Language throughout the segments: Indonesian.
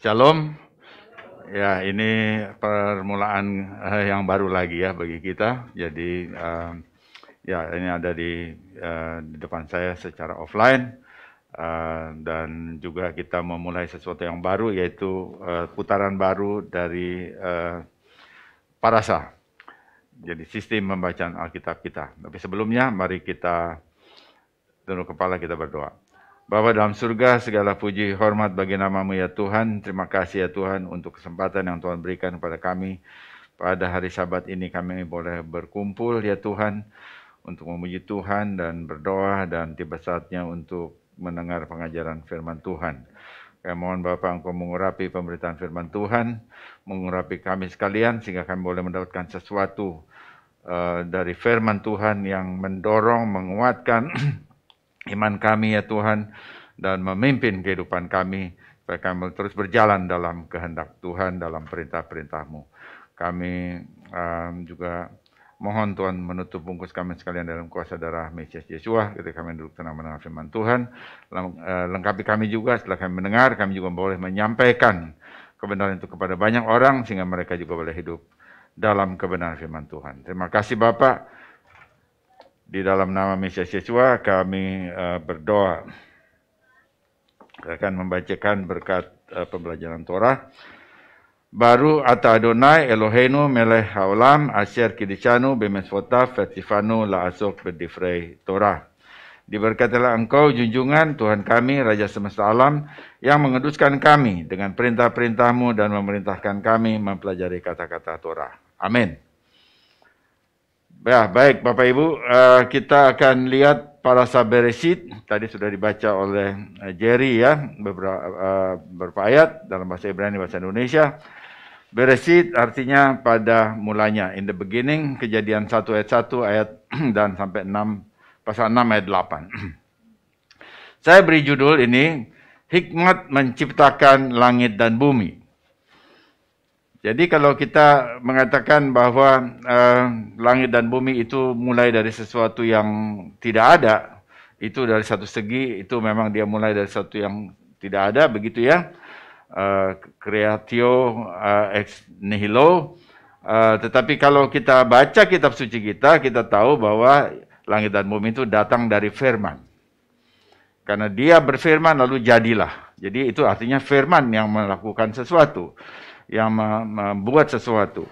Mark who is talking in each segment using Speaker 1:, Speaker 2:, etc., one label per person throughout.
Speaker 1: Shalom. Ya, ini permulaan yang baru lagi ya bagi kita. Jadi ya ini ada di depan saya secara offline dan juga kita memulai sesuatu yang baru yaitu putaran baru dari Parasa. Jadi sistem pembacaan Alkitab kita. Tapi sebelumnya mari kita tunduk kepala, kita berdoa. Bapa dalam surga, segala puji hormat bagi nama-Mu ya Tuhan. Terima kasih ya Tuhan untuk kesempatan yang Tuhan berikan kepada kami. Pada hari Sabat ini kami boleh berkumpul ya Tuhan untuk memuji Tuhan dan berdoa, dan tiba saatnya untuk mendengar pengajaran firman Tuhan. Kami mohon Bapa Engkau mengurapi pemberitaan firman Tuhan, mengurapi kami sekalian sehingga kami boleh mendapatkan sesuatu dari firman Tuhan yang mendorong, menguatkan iman kami ya Tuhan, dan memimpin kehidupan kami, supaya kami terus berjalan dalam kehendak Tuhan, dalam perintah-perintah-Mu. Kami juga mohon Tuhan menutup bungkus kami sekalian dalam kuasa darah Mesias Yesua, ketika kami duduk tenang mendengar firman Tuhan. Lengkapi kami juga setelah kami mendengar, kami juga boleh menyampaikan kebenaran itu kepada banyak orang, sehingga mereka juga boleh hidup dalam kebenaran firman Tuhan. Terima kasih Bapak. Di dalam nama Mesias Yesua kami berdoa. Saya akan membacakan berkat pembelajaran Torah. Baru ata Adonai Eloheinu melech haolam asher kidishanu b'mitzvotav v'tzivanu la'asok b'divrei Torah. Diberkatilah Engkau junjungan Tuhan kami, Raja semesta alam, yang menguduskan kami dengan perintah-perintah-Mu dan memerintahkan kami mempelajari kata-kata Torah. Amin. Ya, baik Bapak Ibu, kita akan lihat Parasa Bereshit. Tadi sudah dibaca oleh Jerry ya, beberapa ayat dalam bahasa Ibrani, bahasa Indonesia. Bereshit artinya pada mulanya, in the beginning, Kejadian 1 ayat 1 ayat dan sampai 6, pasal 6 ayat 8. Saya beri judul ini, Hikmat Menciptakan Langit dan Bumi. Jadi kalau kita mengatakan bahwa langit dan bumi itu mulai dari sesuatu yang tidak ada, itu dari satu segi, itu memang dia mulai dari sesuatu yang tidak ada, begitu ya. Creatio ex nihilo. Tetapi kalau kita baca kitab suci kita tahu bahwa langit dan bumi itu datang dari firman. Karena dia berfirman lalu jadilah. Jadi itu artinya firman yang melakukan sesuatu, yang membuat sesuatu.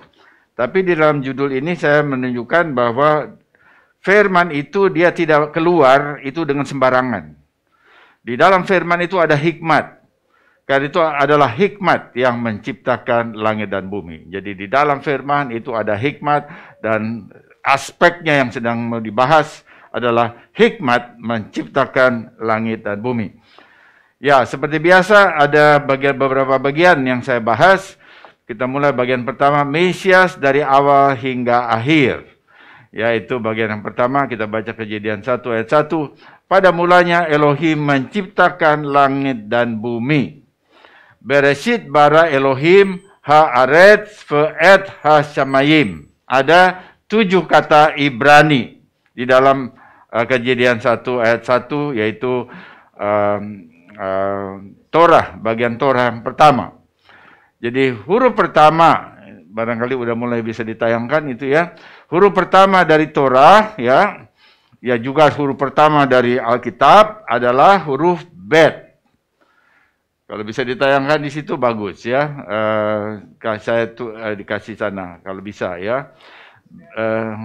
Speaker 1: Tapi di dalam judul ini saya menunjukkan bahwa firman itu dia tidak keluar itu dengan sembarangan. Di dalam firman itu ada hikmat. Karena itu adalah hikmat yang menciptakan langit dan bumi. Jadi di dalam firman itu ada hikmat, dan aspeknya yang sedang mau dibahas adalah hikmat menciptakan langit dan bumi. Ya, seperti biasa ada beberapa bagian yang saya bahas. Kita mulai bagian pertama, Mesias dari awal hingga akhir. Yaitu bagian yang pertama, kita baca Kejadian 1 ayat 1. Pada mulanya Elohim menciptakan langit dan bumi. Bereshit bara Elohim haaretz ve'et hashamayim. Ada 7 kata Ibrani di dalam Kejadian 1 ayat 1, yaitu Torah, bagian Torah yang pertama. Jadi huruf pertama, barangkali udah mulai bisa ditayangkan itu ya. Huruf pertama dari Torah ya juga huruf pertama dari Alkitab adalah huruf Bet. Kalau bisa ditayangkan di situ bagus ya. Saya dikasih sana kalau bisa ya.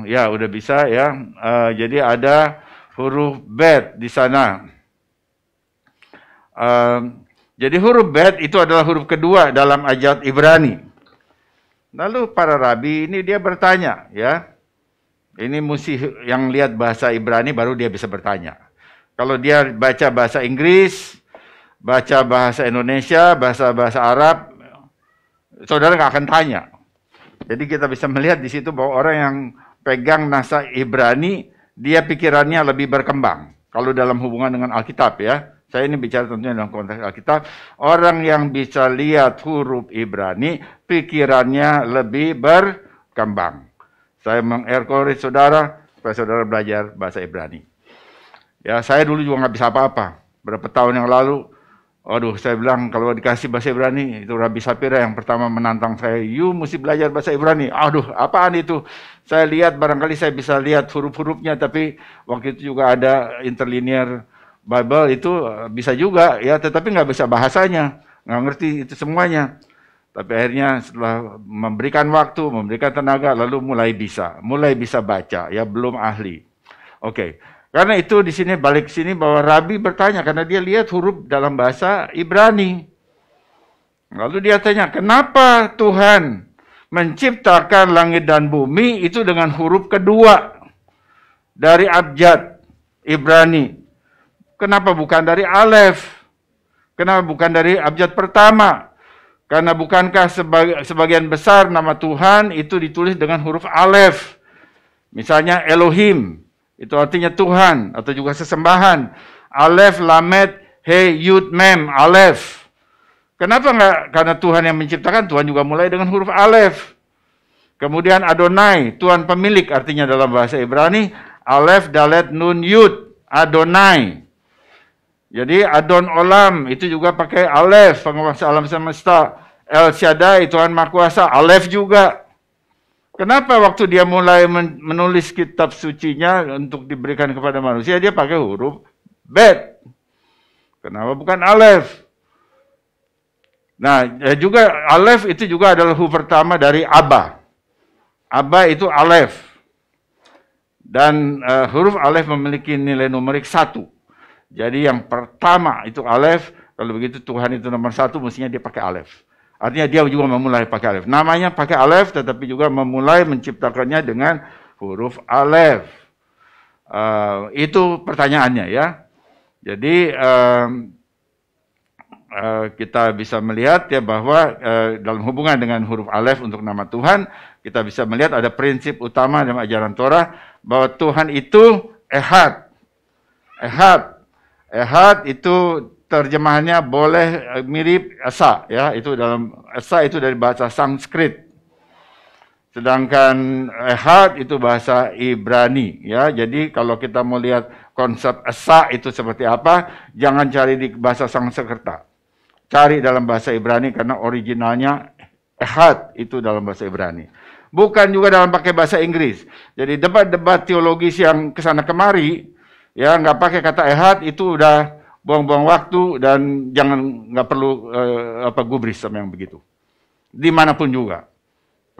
Speaker 1: Ya udah bisa ya. Jadi ada huruf Bet di sana. Jadi huruf Bet itu adalah huruf kedua dalam ayat Ibrani. Lalu para rabi ini dia bertanya ya. Ini mesti yang lihat bahasa Ibrani baru dia bisa bertanya. Kalau dia baca bahasa Inggris, baca bahasa Indonesia, bahasa Arab, saudara nggak akan tanya. Jadi kita bisa melihat di situ bahwa orang yang pegang nasa Ibrani, dia pikirannya lebih berkembang. Kalau dalam hubungan dengan Alkitab ya. Saya ini bicara tentunya dalam konteks Alkitab. Orang yang bisa lihat huruf Ibrani, pikirannya lebih berkembang. Saya mengencourage saudara, supaya saudara belajar bahasa Ibrani. Ya, saya dulu juga nggak bisa apa-apa. Berapa tahun yang lalu, Waduh, saya bilang kalau dikasih bahasa Ibrani, itu Rabbi Sapira yang pertama menantang saya, you mesti belajar bahasa Ibrani. Aduh, apaan itu? Saya lihat, barangkali saya bisa lihat huruf-hurufnya, tapi waktu itu juga ada interlinear Bible, itu bisa juga, ya, tetapi nggak bisa bahasanya, nggak ngerti itu semuanya. Tapi akhirnya setelah memberikan waktu, memberikan tenaga, lalu mulai bisa baca, ya, belum ahli. Oke. Karena itu di sini balik sini bahwa Rabi bertanya karena dia lihat huruf dalam bahasa Ibrani. Lalu dia tanya, kenapa Tuhan menciptakan langit dan bumi itu dengan huruf kedua dari abjad Ibrani? Kenapa bukan dari alef? Kenapa bukan dari abjad pertama? Karena bukankah sebagian besar nama Tuhan itu ditulis dengan huruf alef? Misalnya Elohim. Itu artinya Tuhan atau juga sesembahan. Alef, Lamed, He, Yud, Mem, Alef. Kenapa enggak? Karena Tuhan yang menciptakan, Tuhan juga mulai dengan huruf Alef. Kemudian Adonai, Tuhan pemilik artinya dalam bahasa Ibrani. Alef, Dalet, Nun, Yud, Adonai. Jadi Adon Olam itu juga pakai Alef, penguasa alam semesta. El Shaddai, Tuhan Maha Kuasa, Alef juga. Kenapa waktu dia mulai menulis kitab sucinya untuk diberikan kepada manusia, dia pakai huruf Bet? Kenapa bukan Alef? Nah, juga Alef itu juga adalah huruf pertama dari Abba. Abba itu Alef. Dan huruf Alef memiliki nilai numerik 1. Jadi yang pertama itu Alef, kalau begitu Tuhan itu nomor 1, mestinya dia pakai Alef. Artinya dia juga memulai pakai alef. Namanya pakai alef, tetapi juga memulai menciptakannya dengan huruf alef. Itu pertanyaannya ya. Jadi kita bisa melihat ya bahwa dalam hubungan dengan huruf alef untuk nama Tuhan, kita bisa melihat ada prinsip utama dalam ajaran Torah bahwa Tuhan itu Ehad. Ehad itu terjemahannya boleh mirip Esa, ya, itu dalam Esa itu dari bahasa Sanskrit. Sedangkan Ehad itu bahasa Ibrani, ya. Jadi kalau kita mau lihat konsep Esa itu seperti apa, jangan cari di bahasa Sanskerta. Cari dalam bahasa Ibrani karena originalnya Ehad itu dalam bahasa Ibrani. Bukan juga dalam pakai bahasa Inggris. Jadi debat-debat teologis yang kesana kemari, ya, nggak pakai kata Ehad itu udah buang-buang waktu dan nggak perlu gubris sama yang begitu. Dimanapun juga,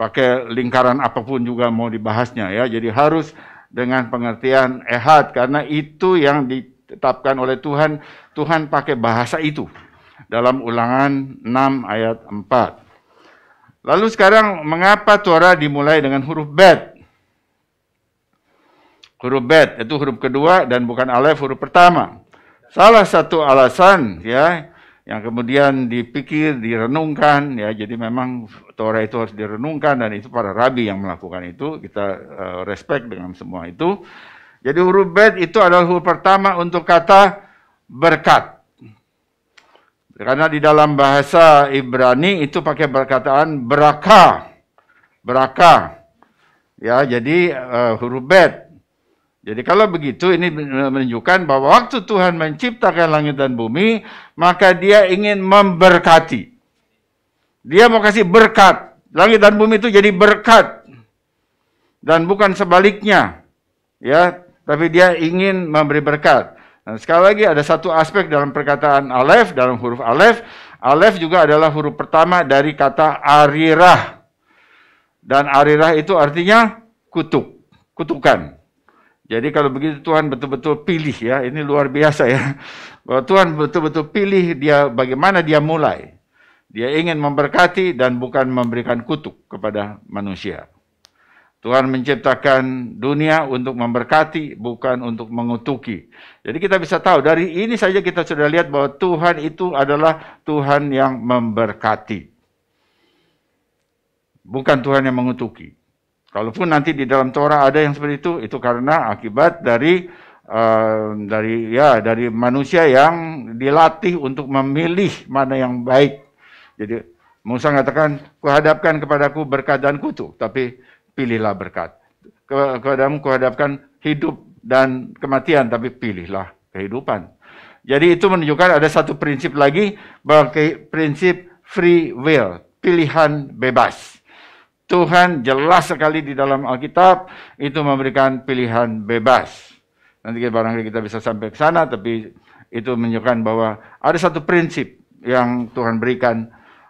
Speaker 1: pakai lingkaran apapun juga mau dibahasnya ya. Jadi harus dengan pengertian Ehad karena itu yang ditetapkan oleh Tuhan. Tuhan pakai bahasa itu dalam Ulangan 6 ayat 4. Lalu sekarang mengapa Torah dimulai dengan huruf Bet? Huruf Bet itu huruf kedua dan bukan alef huruf pertama. Salah satu alasan ya yang kemudian dipikir, direnungkan ya, jadi memang Torah itu harus direnungkan dan itu para rabi yang melakukan itu, kita respect dengan semua itu. Jadi huruf Bet itu adalah huruf pertama untuk kata berkat. Karena di dalam bahasa Ibrani itu pakai perkataan berakah. Berakah. Ya, jadi huruf Bet. Jadi kalau begitu ini menunjukkan bahwa waktu Tuhan menciptakan langit dan bumi, maka dia ingin memberkati. Dia mau kasih berkat. Langit dan bumi itu jadi berkat. Dan bukan sebaliknya. Ya, tapi dia ingin memberi berkat. Nah, sekali lagi ada satu aspek dalam perkataan alef, dalam huruf alef. Alef juga adalah huruf pertama dari kata arirah. Dan arirah itu artinya kutuk, kutukan. Jadi kalau begitu Tuhan betul-betul pilih ya, ini luar biasa ya. Bahwa Tuhan betul-betul pilih dia bagaimana dia mulai. Dia ingin memberkati dan bukan memberikan kutuk kepada manusia. Tuhan menciptakan dunia untuk memberkati, bukan untuk mengutuki. Jadi kita bisa tahu, dari ini saja kita sudah lihat bahwa Tuhan itu adalah Tuhan yang memberkati. Bukan Tuhan yang mengutuki. Kalaupun nanti di dalam Torah ada yang seperti itu karena akibat dari manusia yang dilatih untuk memilih mana yang baik. Jadi Musa mengatakan, kuhadapkan kepadaku berkat dan kutuk, tapi pilihlah berkat. Kepadamu kuhadapkan hidup dan kematian, tapi pilihlah kehidupan. Jadi itu menunjukkan ada satu prinsip lagi, bahwa prinsip free will, pilihan bebas. Tuhan jelas sekali di dalam Alkitab itu memberikan pilihan bebas. Nanti barangkali kita bisa sampai ke sana, tapi itu menunjukkan bahwa ada satu prinsip yang Tuhan berikan,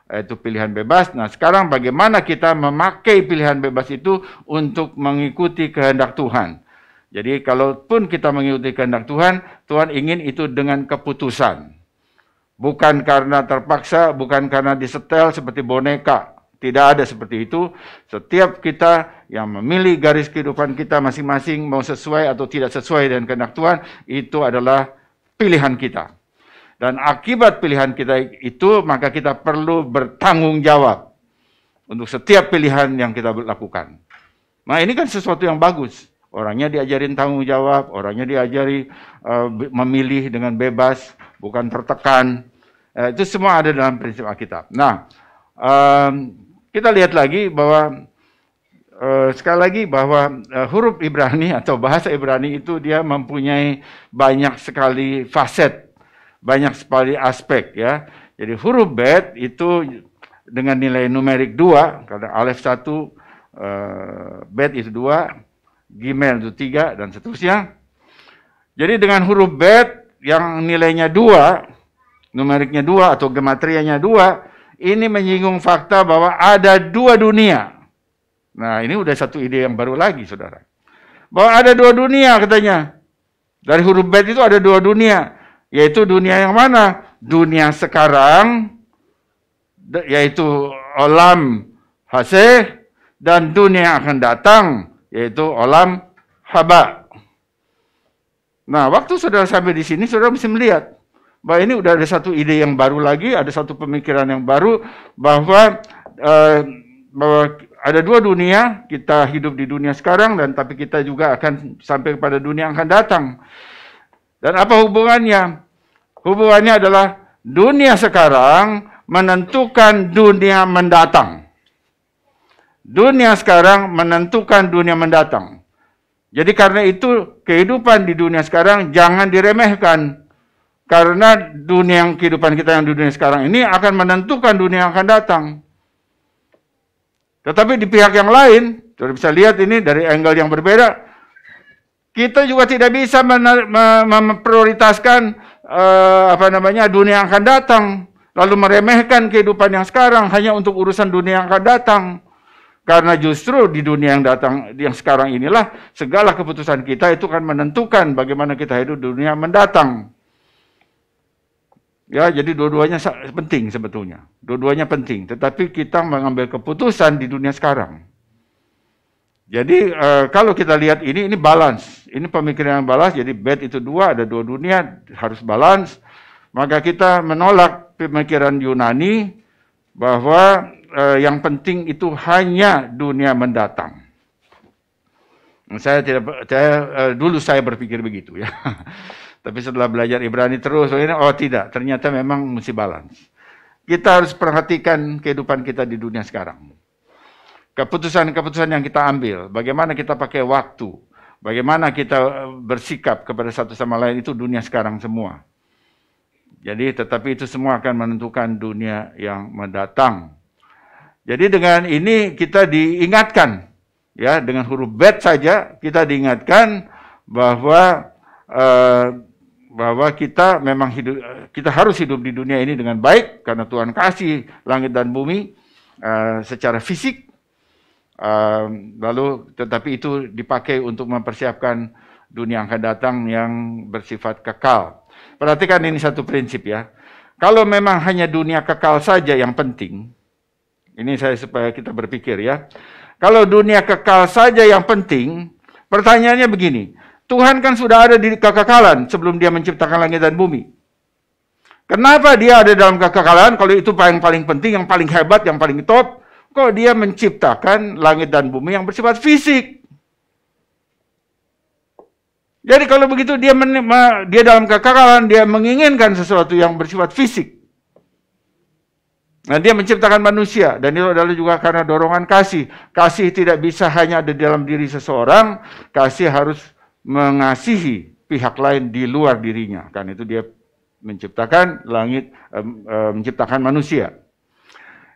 Speaker 1: yaitu pilihan bebas. Nah, sekarang bagaimana kita memakai pilihan bebas itu untuk mengikuti kehendak Tuhan. Jadi kalaupun kita mengikuti kehendak Tuhan, Tuhan ingin itu dengan keputusan. Bukan karena terpaksa, bukan karena disetel seperti boneka. Tidak ada seperti itu. Setiap kita yang memilih garis kehidupan kita masing-masing, mau sesuai atau tidak sesuai dengan kehendak Tuhan, itu adalah pilihan kita. Dan akibat pilihan kita itu, maka kita perlu bertanggung jawab untuk setiap pilihan yang kita lakukan. Nah, ini kan sesuatu yang bagus. Orangnya diajarin tanggung jawab, orangnya diajari memilih dengan bebas, bukan tertekan. Itu semua ada dalam prinsip Alkitab. Nah, kita lihat lagi bahwa sekali lagi bahwa huruf Ibrani atau bahasa Ibrani itu dia mempunyai banyak sekali faset, banyak sekali aspek ya. Jadi huruf bet itu dengan nilai numerik 2, karena alef 1, bet itu 2, gimel itu 3, dan seterusnya. Jadi dengan huruf bet yang nilainya 2, numeriknya 2 atau gematrianya 2, ini menyinggung fakta bahwa ada 2 dunia. Nah, ini udah satu ide yang baru lagi, saudara. Bahwa ada 2 dunia katanya. Dari huruf bet itu ada 2 dunia. Yaitu dunia yang mana? Dunia sekarang, yaitu olam haseh, dan dunia yang akan datang, yaitu olam haba. Nah, waktu saudara sampai di sini, saudara mesti melihat bahwa ini udah ada satu ide yang baru lagi, ada satu pemikiran yang baru, bahwa ada 2 dunia, kita hidup di dunia sekarang, dan tapi kita juga akan sampai kepada dunia yang akan datang. Dan apa hubungannya? Hubungannya adalah dunia sekarang menentukan dunia mendatang. Dunia sekarang menentukan dunia mendatang. Jadi karena itu kehidupan di dunia sekarang jangan diremehkan. Karena kehidupan kita yang di dunia sekarang ini akan menentukan dunia yang akan datang. Tetapi di pihak yang lain, saudara bisa lihat ini dari angle yang berbeda, kita juga tidak bisa memprioritaskan dunia yang akan datang, lalu meremehkan kehidupan yang sekarang hanya untuk urusan dunia yang akan datang. Karena justru di dunia yang datang, yang sekarang inilah segala keputusan kita itu akan menentukan bagaimana kita hidup di dunia mendatang. Ya, jadi dua-duanya penting sebetulnya. Dua-duanya penting, tetapi kita mengambil keputusan di dunia sekarang. Jadi kalau kita lihat ini balance. Ini pemikiran yang balance, jadi bet itu 2, ada 2 dunia, harus balance. Maka kita menolak pemikiran Yunani bahwa yang penting itu hanya dunia mendatang. Dulu saya berpikir begitu ya. Tapi setelah belajar Ibrani terus, oh tidak, ternyata memang mesti balance. Kita harus perhatikan kehidupan kita di dunia sekarang. Keputusan-keputusan yang kita ambil, bagaimana kita pakai waktu, bagaimana kita bersikap kepada satu sama lain, itu dunia sekarang semua. Jadi tetapi itu semua akan menentukan dunia yang mendatang. Jadi dengan ini kita diingatkan, ya, dengan huruf bet saja kita diingatkan bahwa kita memang kita harus hidup di dunia ini dengan baik karena Tuhan kasih langit dan bumi secara fisik. Lalu tetapi itu dipakai untuk mempersiapkan dunia yang akan datang yang bersifat kekal. Perhatikan ini satu prinsip ya. Kalau memang hanya dunia kekal saja yang penting, ini saya supaya kita berpikir ya. Kalau dunia kekal saja yang penting, pertanyaannya begini, Tuhan kan sudah ada di kekekalan sebelum dia menciptakan langit dan bumi. Kenapa dia ada dalam kekekalan kalau itu yang paling penting, yang paling hebat, yang paling top? Kok dia menciptakan langit dan bumi yang bersifat fisik? Jadi kalau begitu dia dalam kekekalan, dia menginginkan sesuatu yang bersifat fisik. Nah, dia menciptakan manusia, dan itu adalah juga karena dorongan kasih. Kasih tidak bisa hanya ada dalam diri seseorang, kasih harus mengasihi pihak lain di luar dirinya. Kan itu dia menciptakan langit, menciptakan manusia.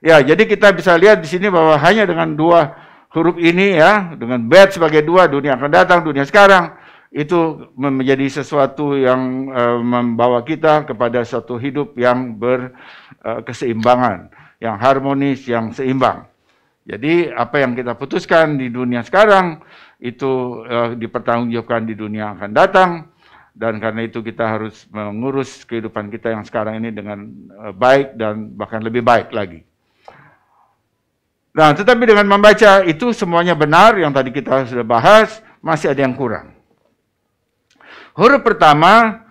Speaker 1: Ya, jadi kita bisa lihat di sini bahwa hanya dengan dua huruf ini ya, dengan bet sebagai dua, dunia akan datang, dunia sekarang, itu menjadi sesuatu yang membawa kita kepada suatu hidup yang berkeseimbangan, yang harmonis, yang seimbang. Jadi apa yang kita putuskan di dunia sekarang itu dipertanggungjawabkan di dunia yang akan datang, dan karena itu kita harus mengurus kehidupan kita yang sekarang ini dengan baik dan bahkan lebih baik lagi. Nah, tetapi dengan membaca itu semuanya benar, yang tadi kita sudah bahas, masih ada yang kurang. Huruf pertama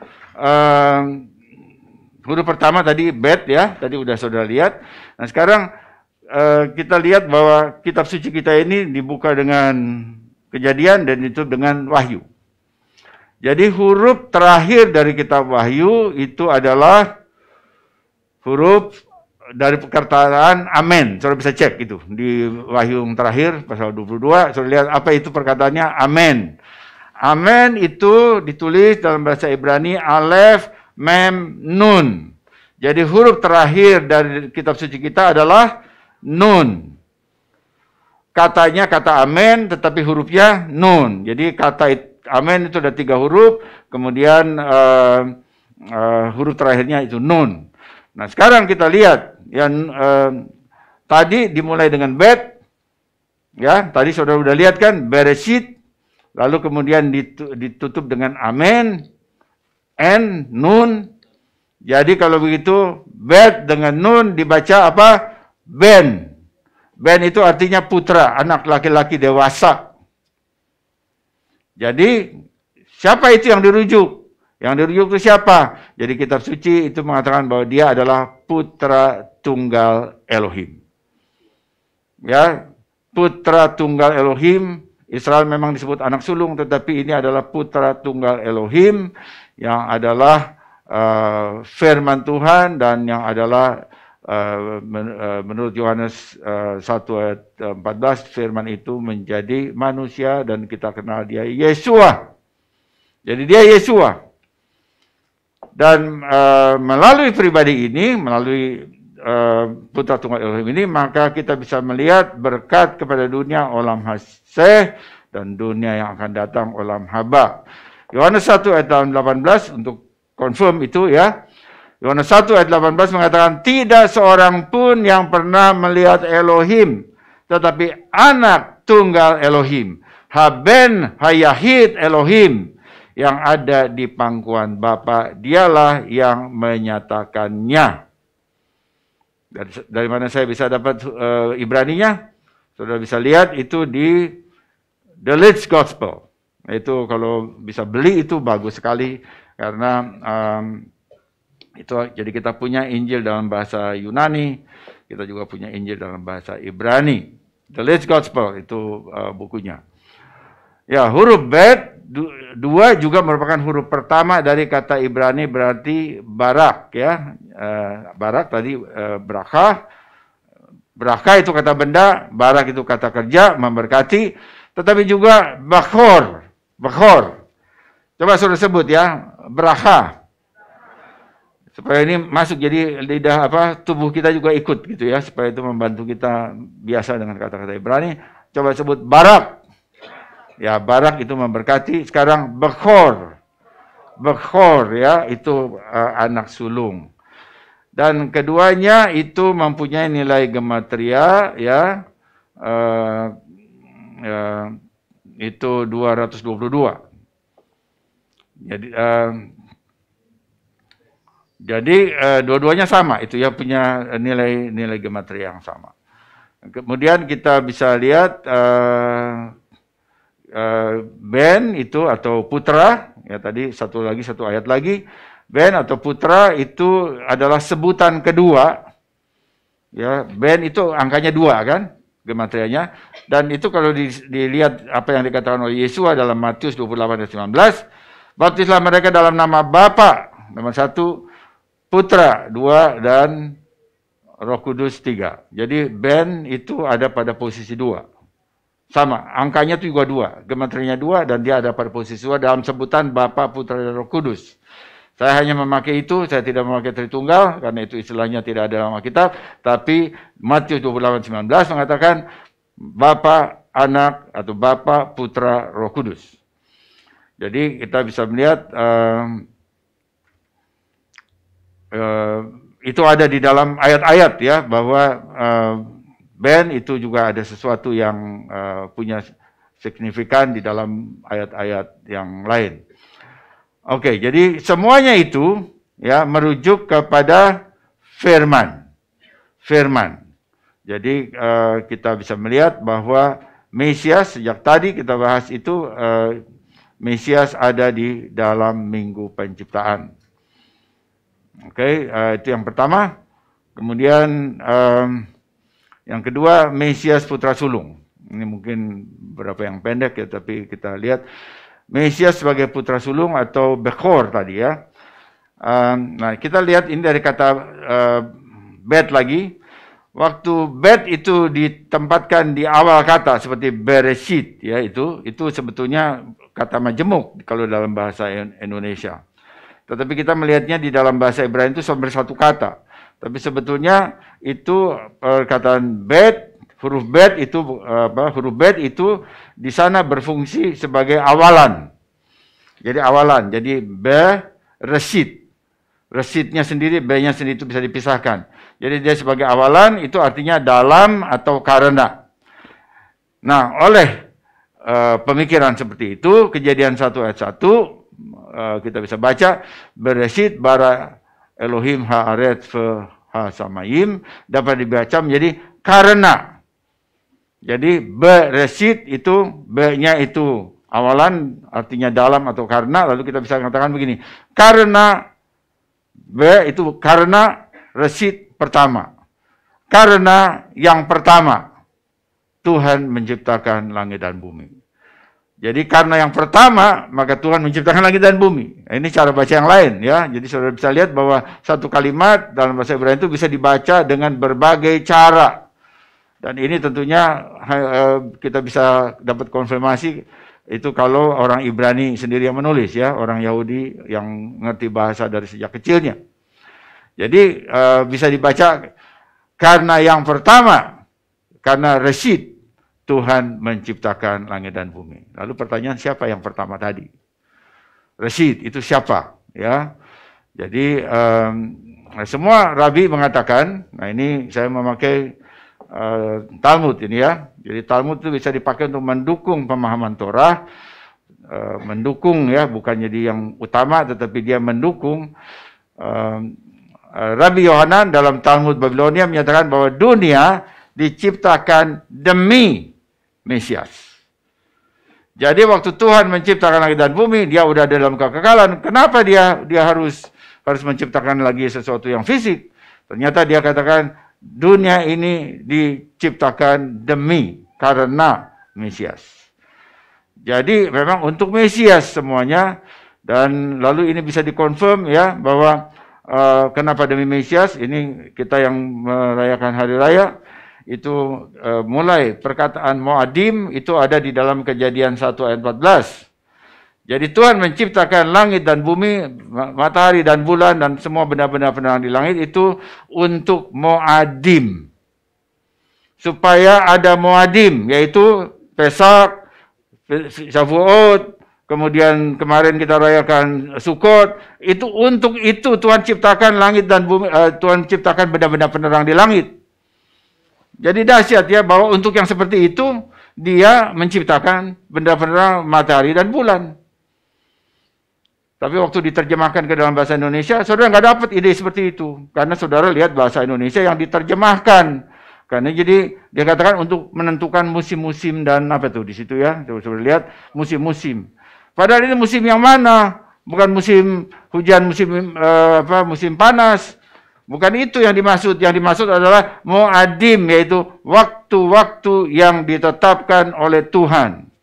Speaker 1: tadi bet ya, tadi udah saudara lihat. Nah, sekarang kita lihat bahwa kitab suci kita ini dibuka dengan Kejadian dan ditutup dengan Wahyu. Jadi huruf terakhir dari kitab Wahyu itu adalah huruf dari perkataan amin. Saudara bisa cek itu di Wahyu yang terakhir pasal 22, saudara lihat apa itu perkataannya amin. Amin itu ditulis dalam bahasa Ibrani alef, mem, nun. Jadi huruf terakhir dari kitab suci kita adalah nun. Katanya kata amin, tetapi hurufnya nun. Jadi kata amin itu ada 3 huruf, kemudian huruf terakhirnya itu nun. Nah, sekarang kita lihat yang tadi dimulai dengan bet, ya tadi saudara udah lihat kan, Bereshit, lalu kemudian ditutup dengan amin, en, nun. Jadi kalau begitu bet dengan nun dibaca apa? Ben. Ben itu artinya putra, anak laki-laki dewasa. Jadi siapa itu yang dirujuk? Yang dirujuk itu siapa? Jadi kitab suci itu mengatakan bahwa dia adalah putra tunggal Elohim. Ya, putra tunggal Elohim. Israel memang disebut anak sulung, tetapi ini adalah putra tunggal Elohim yang adalah firman Tuhan dan yang adalah menurut Yohanes 1 ayat 14, firman itu menjadi manusia dan kita kenal dia Yesua. Jadi dia Yesua. Dan melalui pribadi ini, melalui putra tunggal Elohim ini, maka kita bisa melihat berkat kepada dunia olam haseh dan dunia yang akan datang olam haba. Yohanes 1 ayat 18 untuk confirm itu ya. Yohanes 1 ayat 18 mengatakan tidak seorang pun yang pernah melihat Elohim, tetapi anak tunggal Elohim, haben hayahid Elohim, yang ada di pangkuan Bapa, dialah yang menyatakannya. Dari mana saya bisa dapat Ibraninya? Saudara bisa lihat itu di The Leeds Gospel. Itu kalau bisa beli itu bagus sekali karena itu jadi kita punya Injil dalam bahasa Yunani, kita juga punya Injil dalam bahasa Ibrani. The Leeds Gospel itu bukunya. Ya, huruf bet 2 juga merupakan huruf pertama dari kata Ibrani berarti barak ya. Barak tadi bracha. Bracha itu kata benda, barak itu kata kerja, memberkati, tetapi juga bakhor. Bakhor. Coba saudara sebut ya, bracha. Supaya ini masuk jadi lidah tubuh kita juga ikut gitu ya, supaya itu membantu kita biasa dengan kata-kata Ibrani. Coba sebut barak. Ya, barak itu memberkati. Sekarang bakhor. Bakhor ya, itu anak sulung. Dan keduanya itu mempunyai nilai gematria ya. Itu 222. Jadi dua-duanya sama, itu ya punya nilai gematria yang sama. Kemudian kita bisa lihat Ben itu atau putra, ya tadi satu ayat lagi, Ben atau putra itu adalah sebutan kedua. Ya, Ben itu angkanya 2 kan, gematrianya. Dan itu kalau dilihat apa yang dikatakan oleh Yesus dalam Matius 28 ayat 19, baptislah mereka dalam nama Bapa, nomor 1, Putra 2, dan Roh Kudus 3. Jadi Ben itu ada pada posisi 2. Sama, angkanya itu juga 2, gematrianya 2, dan dia ada pada posisi 2 dalam sebutan Bapa, Putra, dan Roh Kudus. Saya hanya memakai itu, saya tidak memakai Tritunggal, karena itu istilahnya tidak ada dalam Alkitab, tapi Matius 28:19 mengatakan, Bapa, Anak, atau Bapa, Putra, Roh Kudus. Jadi kita bisa melihat itu ada di dalam ayat-ayat ya, bahwa Ben itu juga ada sesuatu yang punya signifikan di dalam ayat-ayat yang lain. Oke, jadi semuanya itu ya merujuk kepada firman. Firman. Jadi kita bisa melihat bahwa Mesias, sejak tadi kita bahas itu, Mesias ada di dalam minggu penciptaan. Oke, itu yang pertama. Kemudian yang kedua, Mesias putra sulung. Ini mungkin beberapa yang pendek ya, tapi kita lihat Mesias sebagai putra sulung atau Bechor tadi ya. Nah, kita lihat ini dari kata Bet lagi. Waktu Bet itu ditempatkan di awal kata seperti Bereshit ya, itu sebetulnya kata majemuk kalau dalam bahasa Indonesia. Tetapi kita melihatnya di dalam bahasa Ibrani itu hampir satu kata. Tapi sebetulnya itu perkataan Bet, huruf Bet itu di sana berfungsi sebagai awalan. Jadi awalan. Jadi Bereshit. Reshitnya sendiri, B-nya sendiri itu bisa dipisahkan. Jadi dia sebagai awalan itu artinya dalam atau karena. Nah, oleh pemikiran seperti itu, Kejadian 1 ayat 1 kita bisa baca, Bereshit bara Elohim haaretz ha-samayim, dapat dibaca menjadi karena. Jadi Bereshit itu, B-nya itu awalan artinya dalam atau karena, lalu kita bisa katakan begini, karena B itu karena Reshit pertama. Karena yang pertama Tuhan menciptakan langit dan bumi. Jadi karena yang pertama maka Tuhan menciptakan langit dan bumi. Ini cara baca yang lain ya. Jadi saudara bisa lihat bahwa satu kalimat dalam bahasa Ibrani itu bisa dibaca dengan berbagai cara. Dan ini tentunya kita bisa dapat konfirmasi itu kalau orang Ibrani sendiri yang menulis ya, orang Yahudi yang ngerti bahasa dari sejak kecilnya. Jadi bisa dibaca karena yang pertama, karena Reshit Tuhan menciptakan langit dan bumi. Lalu pertanyaan, siapa yang pertama tadi? Reshit itu siapa? Ya, jadi semua rabi mengatakan, nah ini saya memakai Talmud ini ya. Jadi Talmud itu bisa dipakai untuk mendukung pemahaman Torah, mendukung ya, bukan jadi yang utama, tetapi dia mendukung. Rabbi Yohanan dalam Talmud Babilonia menyatakan bahwa dunia diciptakan demi Mesias. Jadi waktu Tuhan menciptakan langit dan bumi, dia udah dalam kekekalan. Kenapa dia harus menciptakan lagi sesuatu yang fisik? Ternyata dia katakan dunia ini diciptakan demi karena Mesias. Jadi memang untuk Mesias semuanya, dan lalu ini bisa dikonfirm ya bahwa kenapa demi Mesias. Ini kita yang merayakan hari raya itu mulai perkataan Moadim itu ada di dalam Kejadian 1 ayat 14. Jadi Tuhan menciptakan langit dan bumi, matahari dan bulan dan semua benda-benda penerang di langit itu untuk Moadim. Supaya ada Moadim, yaitu Pesak, Shavuot, kemudian kemarin kita rayakan Sukkot, itu untuk itu Tuhan ciptakan langit dan bumi, Tuhan ciptakan benda-benda penerang di langit. Jadi dahsyat ya bahwa untuk yang seperti itu dia menciptakan benda penerang matahari dan bulan. Tapi waktu diterjemahkan ke dalam bahasa Indonesia, saudara nggak dapat ide seperti itu. Karena saudara lihat bahasa Indonesia yang diterjemahkan. Karena jadi dia katakan untuk menentukan musim-musim dan apa tuh di situ ya. Saudara lihat musim-musim. Padahal ini musim yang mana? Bukan musim hujan, musim panas. Bukan itu yang dimaksud. Yang dimaksud adalah Moadim, yaitu waktu-waktu yang ditetapkan oleh Tuhan.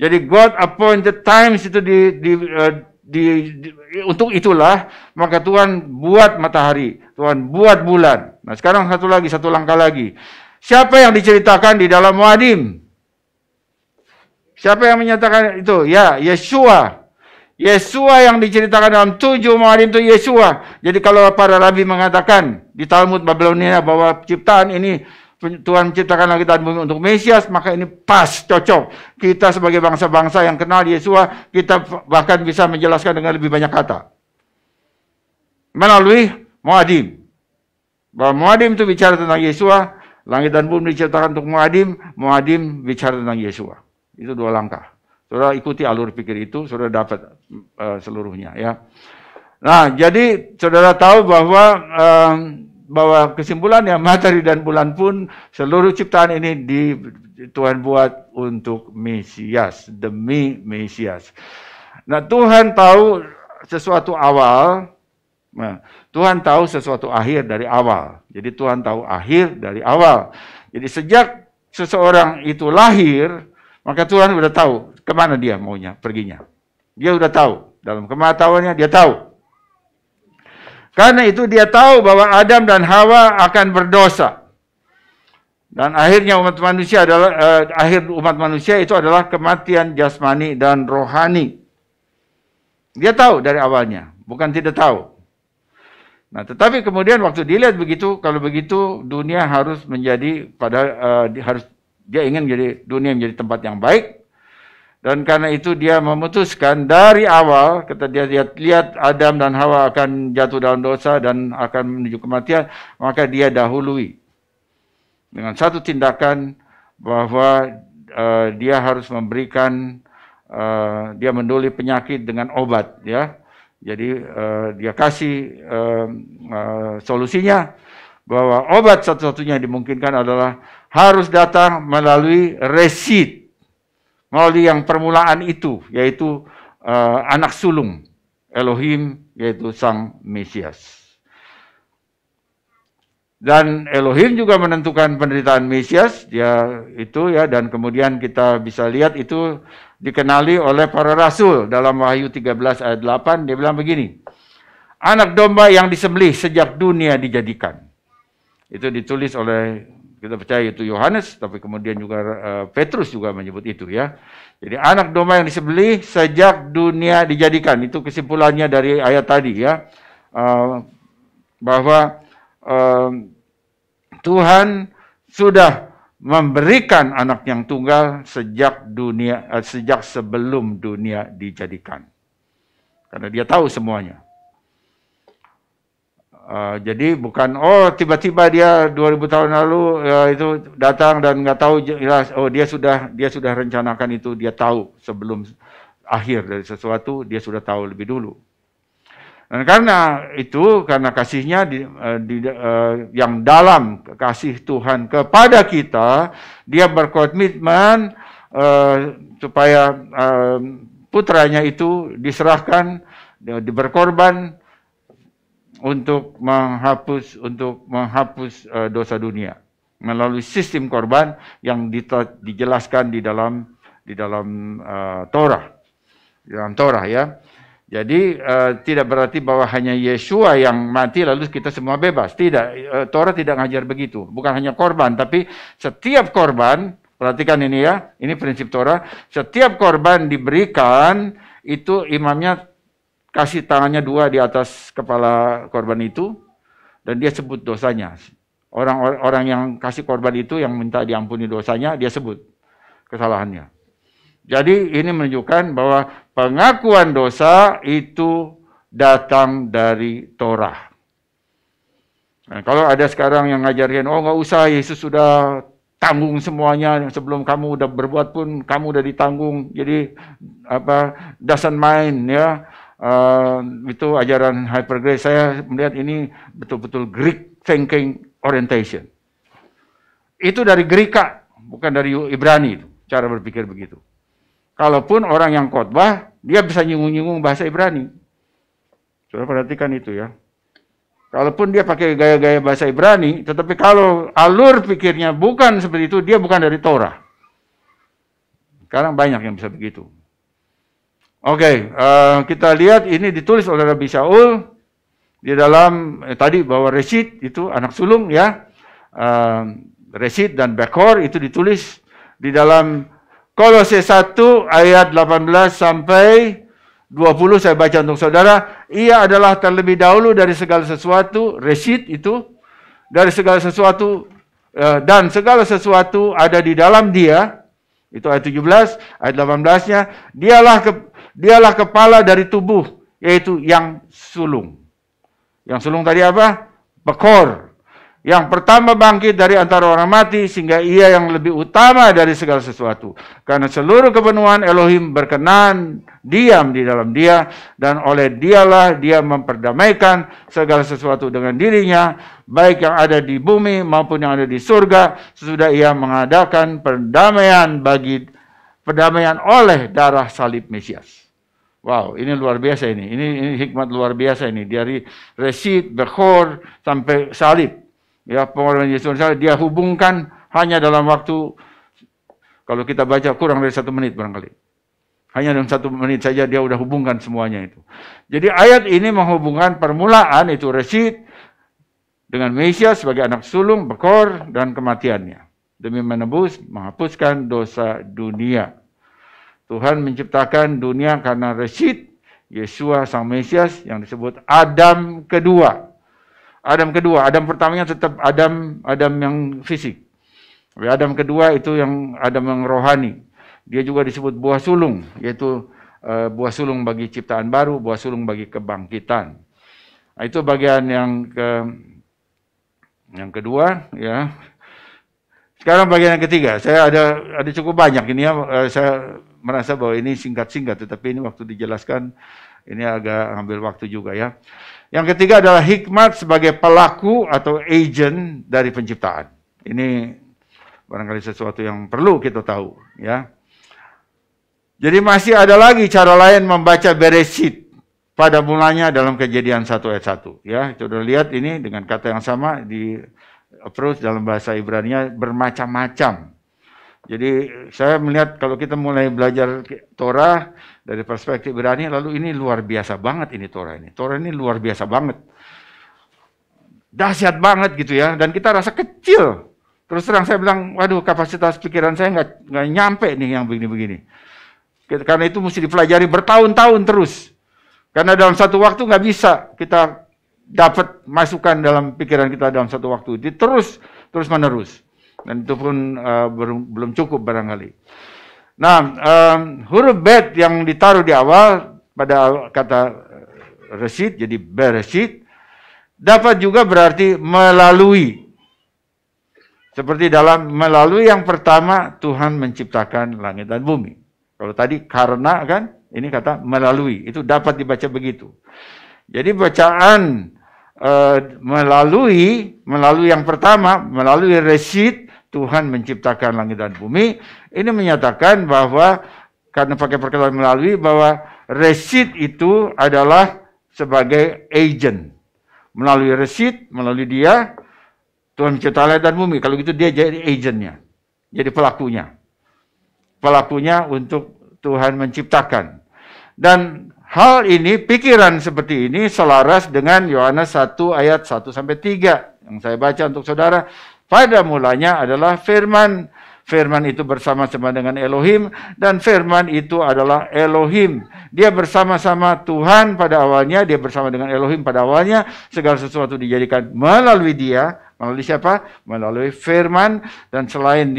Speaker 1: Jadi God appointed times itu untuk itulah maka Tuhan buat matahari, Tuhan buat bulan. Nah sekarang satu langkah lagi. Siapa yang diceritakan di dalam Moadim? Siapa yang menyatakan itu? Ya, Yeshua. Yesua yang diceritakan dalam 7 Muadim itu Yesua. Jadi kalau para rabi mengatakan di Talmud Babilonia bahwa ciptaan ini Tuhan menciptakan langit dan bumi untuk Mesias, maka ini pas, cocok. Kita sebagai bangsa-bangsa yang kenal Yesua, kita bahkan bisa menjelaskan dengan lebih banyak kata. Melalui Muadim. Bahwa Muadim itu bicara tentang Yesua, langit dan bumi diciptakan untuk Muadim, Muadim bicara tentang Yesua. Itu 2 langkah. Saudara ikuti alur pikir itu, saudara dapat seluruhnya ya. Nah, jadi saudara tahu bahwa kesimpulannya matahari dan bulan pun seluruh ciptaan ini Tuhan buat untuk Mesias, demi Mesias. Nah, Tuhan tahu sesuatu awal, Tuhan tahu sesuatu akhir dari awal. Jadi Tuhan tahu akhir dari awal. Jadi sejak seseorang itu lahir, maka Tuhan sudah tahu kemana dia maunya, perginya. Dia sudah tahu. Dalam kematahuannya dia tahu. Karena itu dia tahu bahwa Adam dan Hawa akan berdosa. Dan akhirnya akhir umat manusia itu adalah kematian jasmani dan rohani. Dia tahu dari awalnya, bukan tidak tahu. Nah, tetapi kemudian waktu dilihat begitu, kalau begitu dunia harus menjadi dia ingin menjadi dunia menjadi tempat yang baik. Dan karena itu dia memutuskan dari awal, ketika dia lihat Adam dan Hawa akan jatuh dalam dosa dan akan menuju kematian, maka dia dahului dengan satu tindakan bahwa dia harus memberikan, dia mendoli penyakit dengan obat, ya. Jadi dia kasih solusinya bahwa obat satu-satunya yang dimungkinkan adalah harus datang melalui resid. Melalui yang permulaan itu, yaitu anak sulung Elohim, yaitu Sang Mesias. Dan Elohim juga menentukan penderitaan Mesias, dan kemudian kita bisa lihat itu dikenali oleh para rasul. Dalam Wahyu 13 ayat 8, dia bilang begini, anak domba yang disembelih sejak dunia dijadikan. Itu ditulis oleh, kita percaya itu Yohanes, tapi kemudian juga Petrus juga menyebut itu ya. Jadi anak domba yang disembelih sejak dunia dijadikan. Itu kesimpulannya dari ayat tadi ya. Bahwa Tuhan sudah memberikan anak yang tunggal sejak sebelum dunia dijadikan. Karena dia tahu semuanya. Jadi bukan tiba-tiba dia 2000 tahun lalu itu datang dan nggak tahu jelas, dia sudah rencanakan itu, dia tahu sebelum akhir dari sesuatu, dia sudah tahu lebih dulu. Dan karena itu, karena kasihnya yang dalam kasih Tuhan kepada kita, dia berkomitmen supaya putranya itu diserahkan, berkorban untuk menghapus dosa dunia melalui sistem korban yang dijelaskan di dalam Torah, ya. Jadi tidak berarti bahwa hanya Yesua yang mati lalu kita semua bebas. Tidak, Torah tidak ngajar begitu. Bukan hanya korban, tapi setiap korban, perhatikan ini ya, ini prinsip Torah. Setiap korban diberikan itu imamnya kasih tangannya 2 di atas kepala korban itu, dan dia sebut dosanya. Orang yang kasih korban itu, yang minta diampuni dosanya, dia sebut kesalahannya. Jadi ini menunjukkan bahwa pengakuan dosa itu datang dari Torah. Nah, kalau ada sekarang yang ngajarin, nggak usah, Yesus sudah tanggung semuanya, sebelum kamu udah berbuat pun kamu udah ditanggung. Jadi doesn't mind ya. Itu ajaran hyper grace. Saya melihat ini betul-betul Greek thinking orientation. Itu dari Greka, bukan dari Ibrani itu, cara berpikir begitu. Kalaupun orang yang khotbah, dia bisa nyinggung-nyinggung bahasa Ibrani. Saudara perhatikan itu ya. Kalaupun dia pakai gaya-gaya bahasa Ibrani, tetapi kalau alur pikirnya bukan seperti itu, dia bukan dari Torah. Sekarang banyak yang bisa begitu. Oke, kita lihat ini ditulis oleh Rabbi Shaul di dalam tadi bahwa Reshit itu anak sulung ya, Reshit dan Bekor itu ditulis di dalam Kolose 1 ayat 18 sampai 20 saya baca untuk saudara, ia adalah terlebih dahulu dari segala sesuatu, reshit itu, dari segala sesuatu, dan segala sesuatu ada di dalam dia, itu ayat 17, ayat 18-nya, dialah kepala dari tubuh, yaitu yang sulung. Yang sulung tadi apa? Bekor. Yang pertama bangkit dari antara orang mati, sehingga ia yang lebih utama dari segala sesuatu. Karena seluruh kepenuhan Elohim berkenan, diam di dalam dia, dan oleh dialah dia memperdamaikan segala sesuatu dengan dirinya, baik yang ada di bumi maupun yang ada di surga, sesudah ia mengadakan perdamaian oleh darah salib Mesias. Wow, ini luar biasa ini. Ini hikmat luar biasa ini. Dari reshit, Bechor, sampai salib. Ya, pengorbanan Yesus, dia hubungkan hanya dalam waktu, kalau kita baca kurang dari 1 menit barangkali. Hanya dalam 1 menit saja dia udah hubungkan semuanya itu. Jadi ayat ini menghubungkan permulaan itu reshit dengan Mesias sebagai anak sulung, Bekor, dan kematiannya. Demi menebus, menghapuskan dosa dunia. Tuhan menciptakan dunia karena reshit, Yesua sang Mesias yang disebut Adam kedua. Adam pertamanya tetap Adam yang fisik. Adam kedua itu yang Adam yang rohani. Dia juga disebut buah sulung, yaitu buah sulung bagi ciptaan baru, buah sulung bagi kebangkitan. Nah, itu bagian yang kedua, ya. Sekarang bagian yang ketiga. Saya ada cukup banyak ini ya. Saya merasa bahwa ini singkat-singkat, tetapi ini waktu dijelaskan ini agak ambil waktu juga ya. Yang ketiga adalah hikmat sebagai pelaku atau agent dari penciptaan. Ini barangkali sesuatu yang perlu kita tahu, ya. Jadi masih ada lagi cara lain membaca Bereshit pada mulanya dalam Kejadian 1 ayat 1, ya. Kita sudah lihat ini dengan kata yang sama di approach dalam bahasa Ibrani-nya bermacam-macam. Jadi saya melihat kalau kita mulai belajar Torah dari perspektif Ibrani, lalu ini luar biasa banget ini Torah ini. Torah ini luar biasa banget. Dahsyat banget gitu ya. Dan kita rasa kecil. Terus terang saya bilang, waduh kapasitas pikiran saya nggak nyampe nih yang begini-begini. Karena itu mesti dipelajari bertahun-tahun terus. Karena dalam satu waktu nggak bisa kita dapat masukan dalam pikiran kita dalam satu waktu. Terus menerus. Dan itu pun belum cukup barangkali. Nah, huruf bet yang ditaruh di awal pada kata reshit, jadi bereshit, dapat juga berarti melalui. Seperti dalam melalui yang pertama Tuhan menciptakan langit dan bumi. Kalau tadi karena kan, ini kata melalui, itu dapat dibaca begitu. Jadi bacaan melalui yang pertama, melalui reshit, Tuhan menciptakan langit dan bumi, ini menyatakan bahwa, karena pakai perkataan melalui, bahwa reshit itu adalah sebagai agent. Melalui reshit, melalui dia, Tuhan menciptakan langit dan bumi. Kalau gitu dia jadi agentnya, jadi pelakunya. Pelakunya untuk Tuhan menciptakan. Dan hal ini, pikiran seperti ini selaras dengan Yohanes 1 ayat 1-3 yang saya baca untuk saudara. Pada mulanya adalah firman. Firman itu bersama-sama dengan Elohim, dan firman itu adalah Elohim. Dia bersama-sama Tuhan pada awalnya, dia bersama dengan Elohim pada awalnya. Segala sesuatu dijadikan melalui dia. Melalui siapa? Melalui firman. Dan selain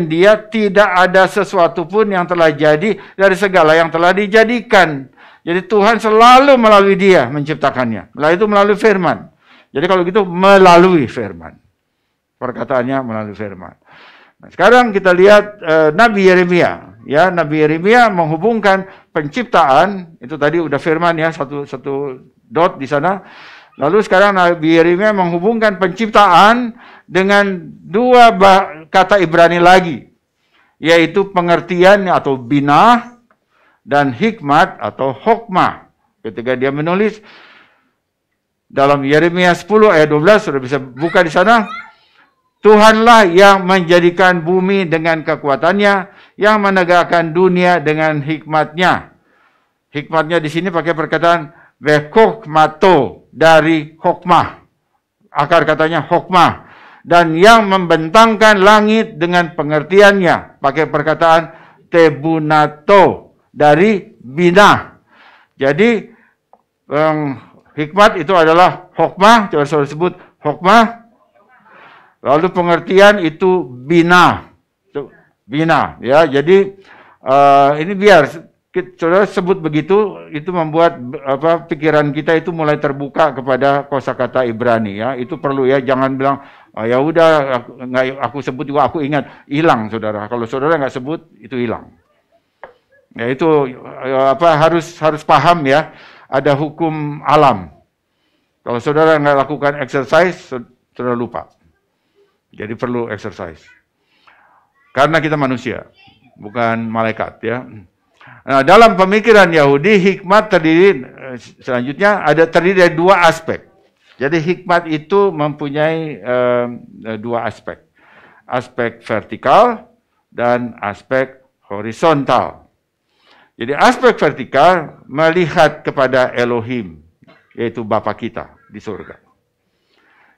Speaker 1: dia tidak ada sesuatu pun yang telah jadi dari segala yang telah dijadikan. Jadi Tuhan selalu melalui dia menciptakannya. Itu melalui firman. Jadi kalau gitu melalui firman. Perkataannya melalui firman. Nah, sekarang kita lihat Nabi Yeremia. Ya, Nabi Yeremia menghubungkan penciptaan, itu tadi udah firman ya, satu dot di sana. Lalu sekarang Nabi Yeremia menghubungkan penciptaan dengan dua kata Ibrani lagi, yaitu pengertian atau binah dan hikmat atau hokmah. Ketika dia menulis dalam Yeremia 10 ayat 12, sudah bisa buka di sana. Tuhanlah yang menjadikan bumi dengan kekuatannya, yang menegakkan dunia dengan hikmatnya. Hikmatnya di sini pakai perkataan vekokmato, dari hokmah. Akar katanya hokmah. Dan yang membentangkan langit dengan pengertiannya. Pakai perkataan tebunato, dari bina. Jadi hikmat itu adalah hokmah, coba saudara sebut hokmah. Lalu pengertian itu bina. Bina, ya. Jadi ini biar saudara sebut begitu, itu membuat pikiran kita itu mulai terbuka kepada kosakata Ibrani, ya. Itu perlu, ya. Jangan bilang ya udah aku sebut juga aku ingat, hilang saudara. Kalau saudara nggak sebut itu hilang. Ya itu harus paham, ya. Ada hukum alam. Kalau saudara nggak lakukan exercise, saudara lupa. Jadi perlu exercise. Karena kita manusia, bukan malaikat, ya. Nah, dalam pemikiran Yahudi, hikmat terdiri dari dua aspek. Jadi hikmat itu mempunyai dua aspek. Aspek vertikal dan aspek horizontal. Jadi aspek vertikal melihat kepada Elohim, yaitu Bapa kita di surga.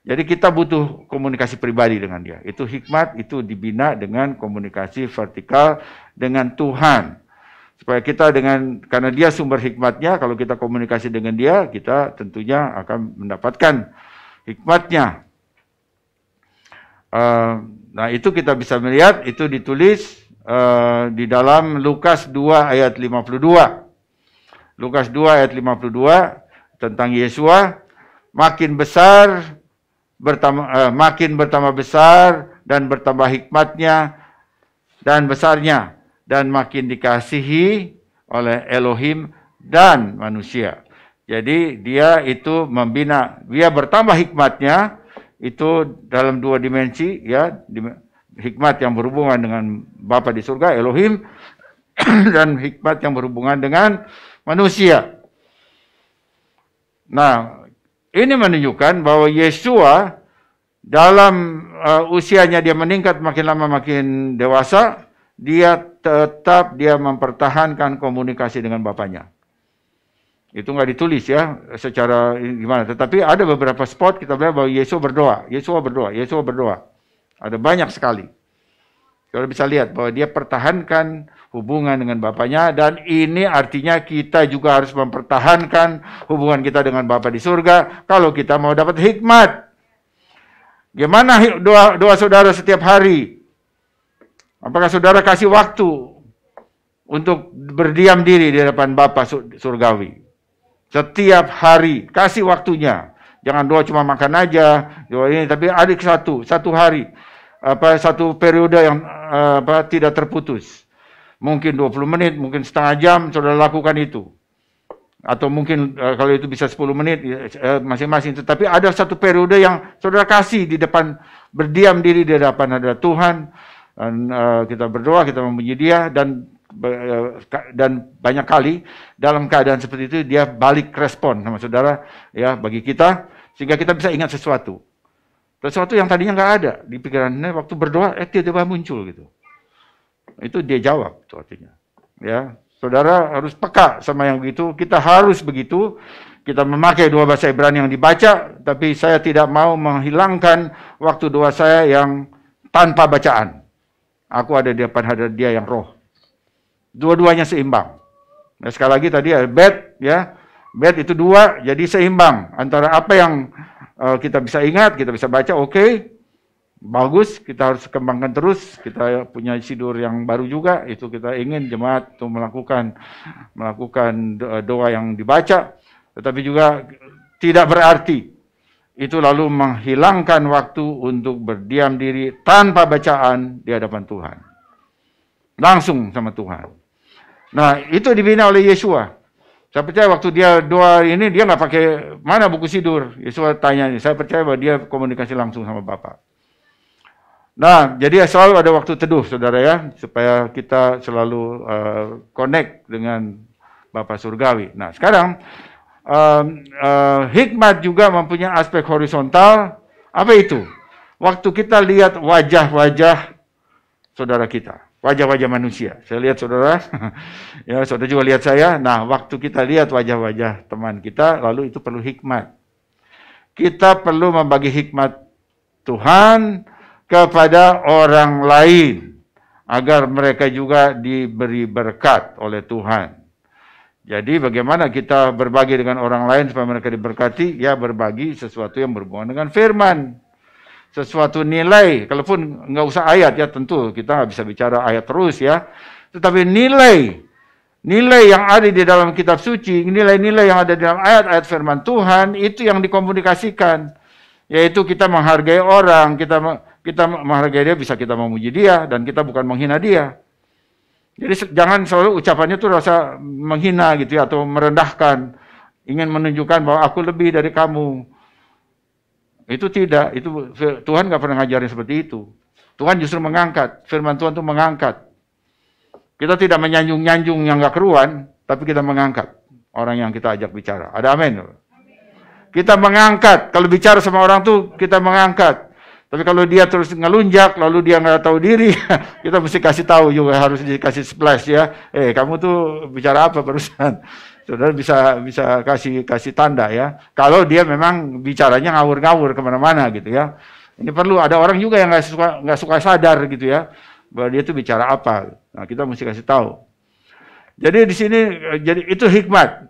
Speaker 1: Jadi kita butuh komunikasi pribadi dengan dia. Itu hikmat, itu dibina dengan komunikasi vertikal dengan Tuhan. Supaya kita karena dia sumber hikmatnya, kalau kita komunikasi dengan dia, kita tentunya akan mendapatkan hikmatnya. Nah itu kita bisa melihat, itu ditulis di dalam Lukas 2 ayat 52. Lukas 2 ayat 52 tentang Yesua, makin bertambah besar dan bertambah hikmatnya dan besarnya, dan makin dikasihi oleh Elohim dan manusia. Jadi dia itu membina, dia bertambah hikmatnya itu dalam dua dimensi, ya, hikmat yang berhubungan dengan Bapa di surga, Elohim, dan hikmat yang berhubungan dengan manusia. Nah, ini menunjukkan bahwa Yesua dalam usianya dia meningkat, makin lama makin dewasa, dia mempertahankan komunikasi dengan Bapaknya. Itu nggak ditulis, ya, secara gimana. Tetapi ada beberapa spot kita bilang bahwa Yesua berdoa. Ada banyak sekali. Kalau bisa lihat bahwa dia pertahankan hubungan dengan Bapaknya, dan ini artinya kita juga harus mempertahankan hubungan kita dengan Bapa di surga kalau kita mau dapat hikmat. Gimana doa saudara setiap hari? Apakah saudara kasih waktu untuk berdiam diri di hadapan Bapa surgawi? Setiap hari kasih waktunya. Jangan doa cuma makan aja, doa ini, tapi ada satu hari, satu periode yang tidak terputus. Mungkin 20 menit, mungkin setengah jam saudara lakukan itu. Atau mungkin kalau itu bisa 10 menit masing-masing. Tetapi ada satu periode yang saudara kasih di depan, berdiam diri di depan ada Tuhan, dan kita berdoa, kita memuji dia, dan banyak kali dalam keadaan seperti itu dia balik respon sama saudara, ya, bagi kita, sehingga kita bisa ingat sesuatu yang tadinya nggak ada di pikirannya waktu berdoa, tiba-tiba muncul gitu. Itu dia jawab, itu artinya, ya. Saudara harus peka sama yang begitu. Kita harus begitu. Kita memakai dua bahasa Ibrani yang dibaca, tapi saya tidak mau menghilangkan waktu doa saya yang tanpa bacaan. Aku ada di depan hadirat dia yang roh. Dua-duanya seimbang. Nah, sekali lagi tadi bed, ya. Bed itu dua, jadi seimbang antara apa yang kita bisa ingat, kita bisa baca, oke. Bagus, kita harus kembangkan terus. Kita punya sidur yang baru juga, itu kita ingin jemaat untuk melakukan doa yang dibaca, tetapi juga tidak berarti itu lalu menghilangkan waktu untuk berdiam diri tanpa bacaan di hadapan Tuhan. Langsung sama Tuhan. Nah, itu dibina oleh Yesua. Saya percaya waktu dia doa ini, dia nggak pakai mana buku sidur. Yesua tanya, saya percaya bahwa dia komunikasi langsung sama Bapa. Nah, jadi selalu ada waktu teduh, saudara, ya, supaya kita selalu connect dengan Bapa surgawi. Nah, sekarang hikmat juga mempunyai aspek horizontal. Apa itu? Waktu kita lihat wajah-wajah saudara kita, wajah-wajah manusia. Saya lihat saudara, ya, saudara juga lihat saya. Nah, waktu kita lihat wajah-wajah teman kita, lalu itu perlu hikmat. Kita perlu membagi hikmat Tuhan kepada orang lain. agar mereka juga diberi berkat oleh Tuhan. Jadi bagaimana kita berbagi dengan orang lain supaya mereka diberkati? Ya berbagi sesuatu yang berhubungan dengan firman. Sesuatu nilai, kalaupun nggak usah ayat ya, tentu kita nggak bisa bicara ayat terus ya. Tetapi nilai yang ada di dalam kitab suci, nilai-nilai yang ada di dalam ayat-ayat firman Tuhan, itu yang dikomunikasikan. Yaitu kita menghargai orang, kita menghargai dia, bisa kita memuji dia, dan kita bukan menghina dia. Jadi jangan selalu ucapannya tuh rasa menghina gitu ya, atau merendahkan, ingin menunjukkan bahwa aku lebih dari kamu. Itu tidak, itu Tuhan nggak pernah ngajarin seperti itu. Tuhan justru mengangkat, firman Tuhan itu mengangkat. Kita tidak menyanjung-nyanjung yang nggak keruan, tapi kita mengangkat orang yang kita ajak bicara. Ada amin? Kita mengangkat, kalau bicara sama orang tuh kita mengangkat. Tapi kalau dia terus ngelunjak, lalu dia nggak tahu diri, kita mesti kasih tahu juga, harus dikasih splash ya. Kamu tuh bicara apa barusan? Saudara bisa kasih tanda ya. Kalau dia memang bicaranya ngawur-ngawur kemana-mana gitu ya. Ini perlu ada orang juga yang nggak suka sadar gitu ya, bahwa dia tuh bicara apa. Nah kita mesti kasih tahu. Jadi di sini jadi itu hikmat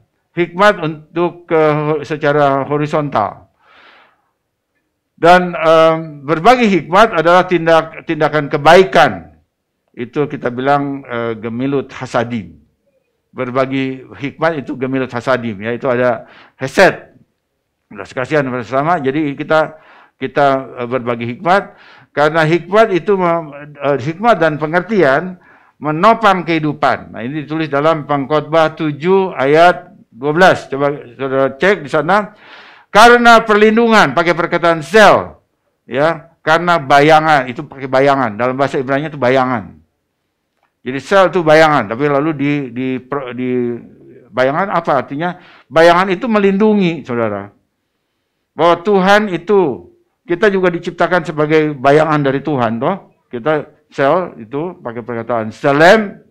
Speaker 1: untuk secara horizontal. Dan berbagi hikmat adalah tindakan kebaikan. Itu kita bilang gemilut hasadim. Berbagi hikmat itu gemilut hasadim. Ya, itu ada hesed. Belas kasihan bersama. Jadi kita berbagi hikmat. Karena hikmat itu hikmat dan pengertian menopang kehidupan. Nah ini ditulis dalam Pengkhotbah 7 ayat 12. Coba saudara cek di sana. Karena perlindungan, pakai perkataan sel, ya, karena bayangan, itu pakai bayangan, dalam bahasa Ibrani itu bayangan. Jadi sel itu bayangan, tapi lalu di bayangan apa artinya? Bayangan itu melindungi, saudara. Bahwa Tuhan itu, kita juga diciptakan sebagai bayangan dari Tuhan, toh. Kita sel itu pakai perkataan selem.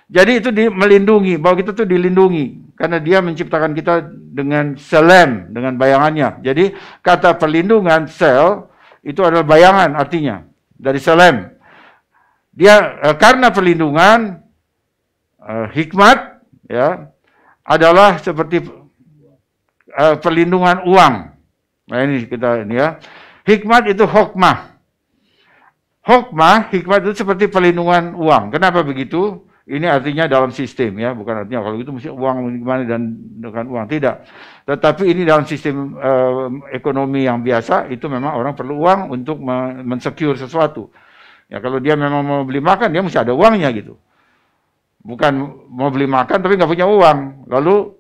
Speaker 1: Jadi itu melindungi, bahwa kita tuh dilindungi. Karena dia menciptakan kita dengan selem, dengan bayangannya. Jadi kata perlindungan, sel, itu adalah bayangan artinya. Dari selem. Dia karena perlindungan, hikmat, ya, adalah seperti perlindungan uang. Nah ini ya. Hikmat itu hokmah. Hikmat itu seperti perlindungan uang. Kenapa begitu? Ini artinya dalam sistem ya, bukan artinya kalau itu mesti uang gimana dan dengan uang, tidak. Tetapi ini dalam sistem ekonomi yang biasa, itu memang orang perlu uang untuk mensecure sesuatu. Ya kalau dia memang mau beli makan, dia mesti ada uangnya gitu. Bukan mau beli makan tapi nggak punya uang, lalu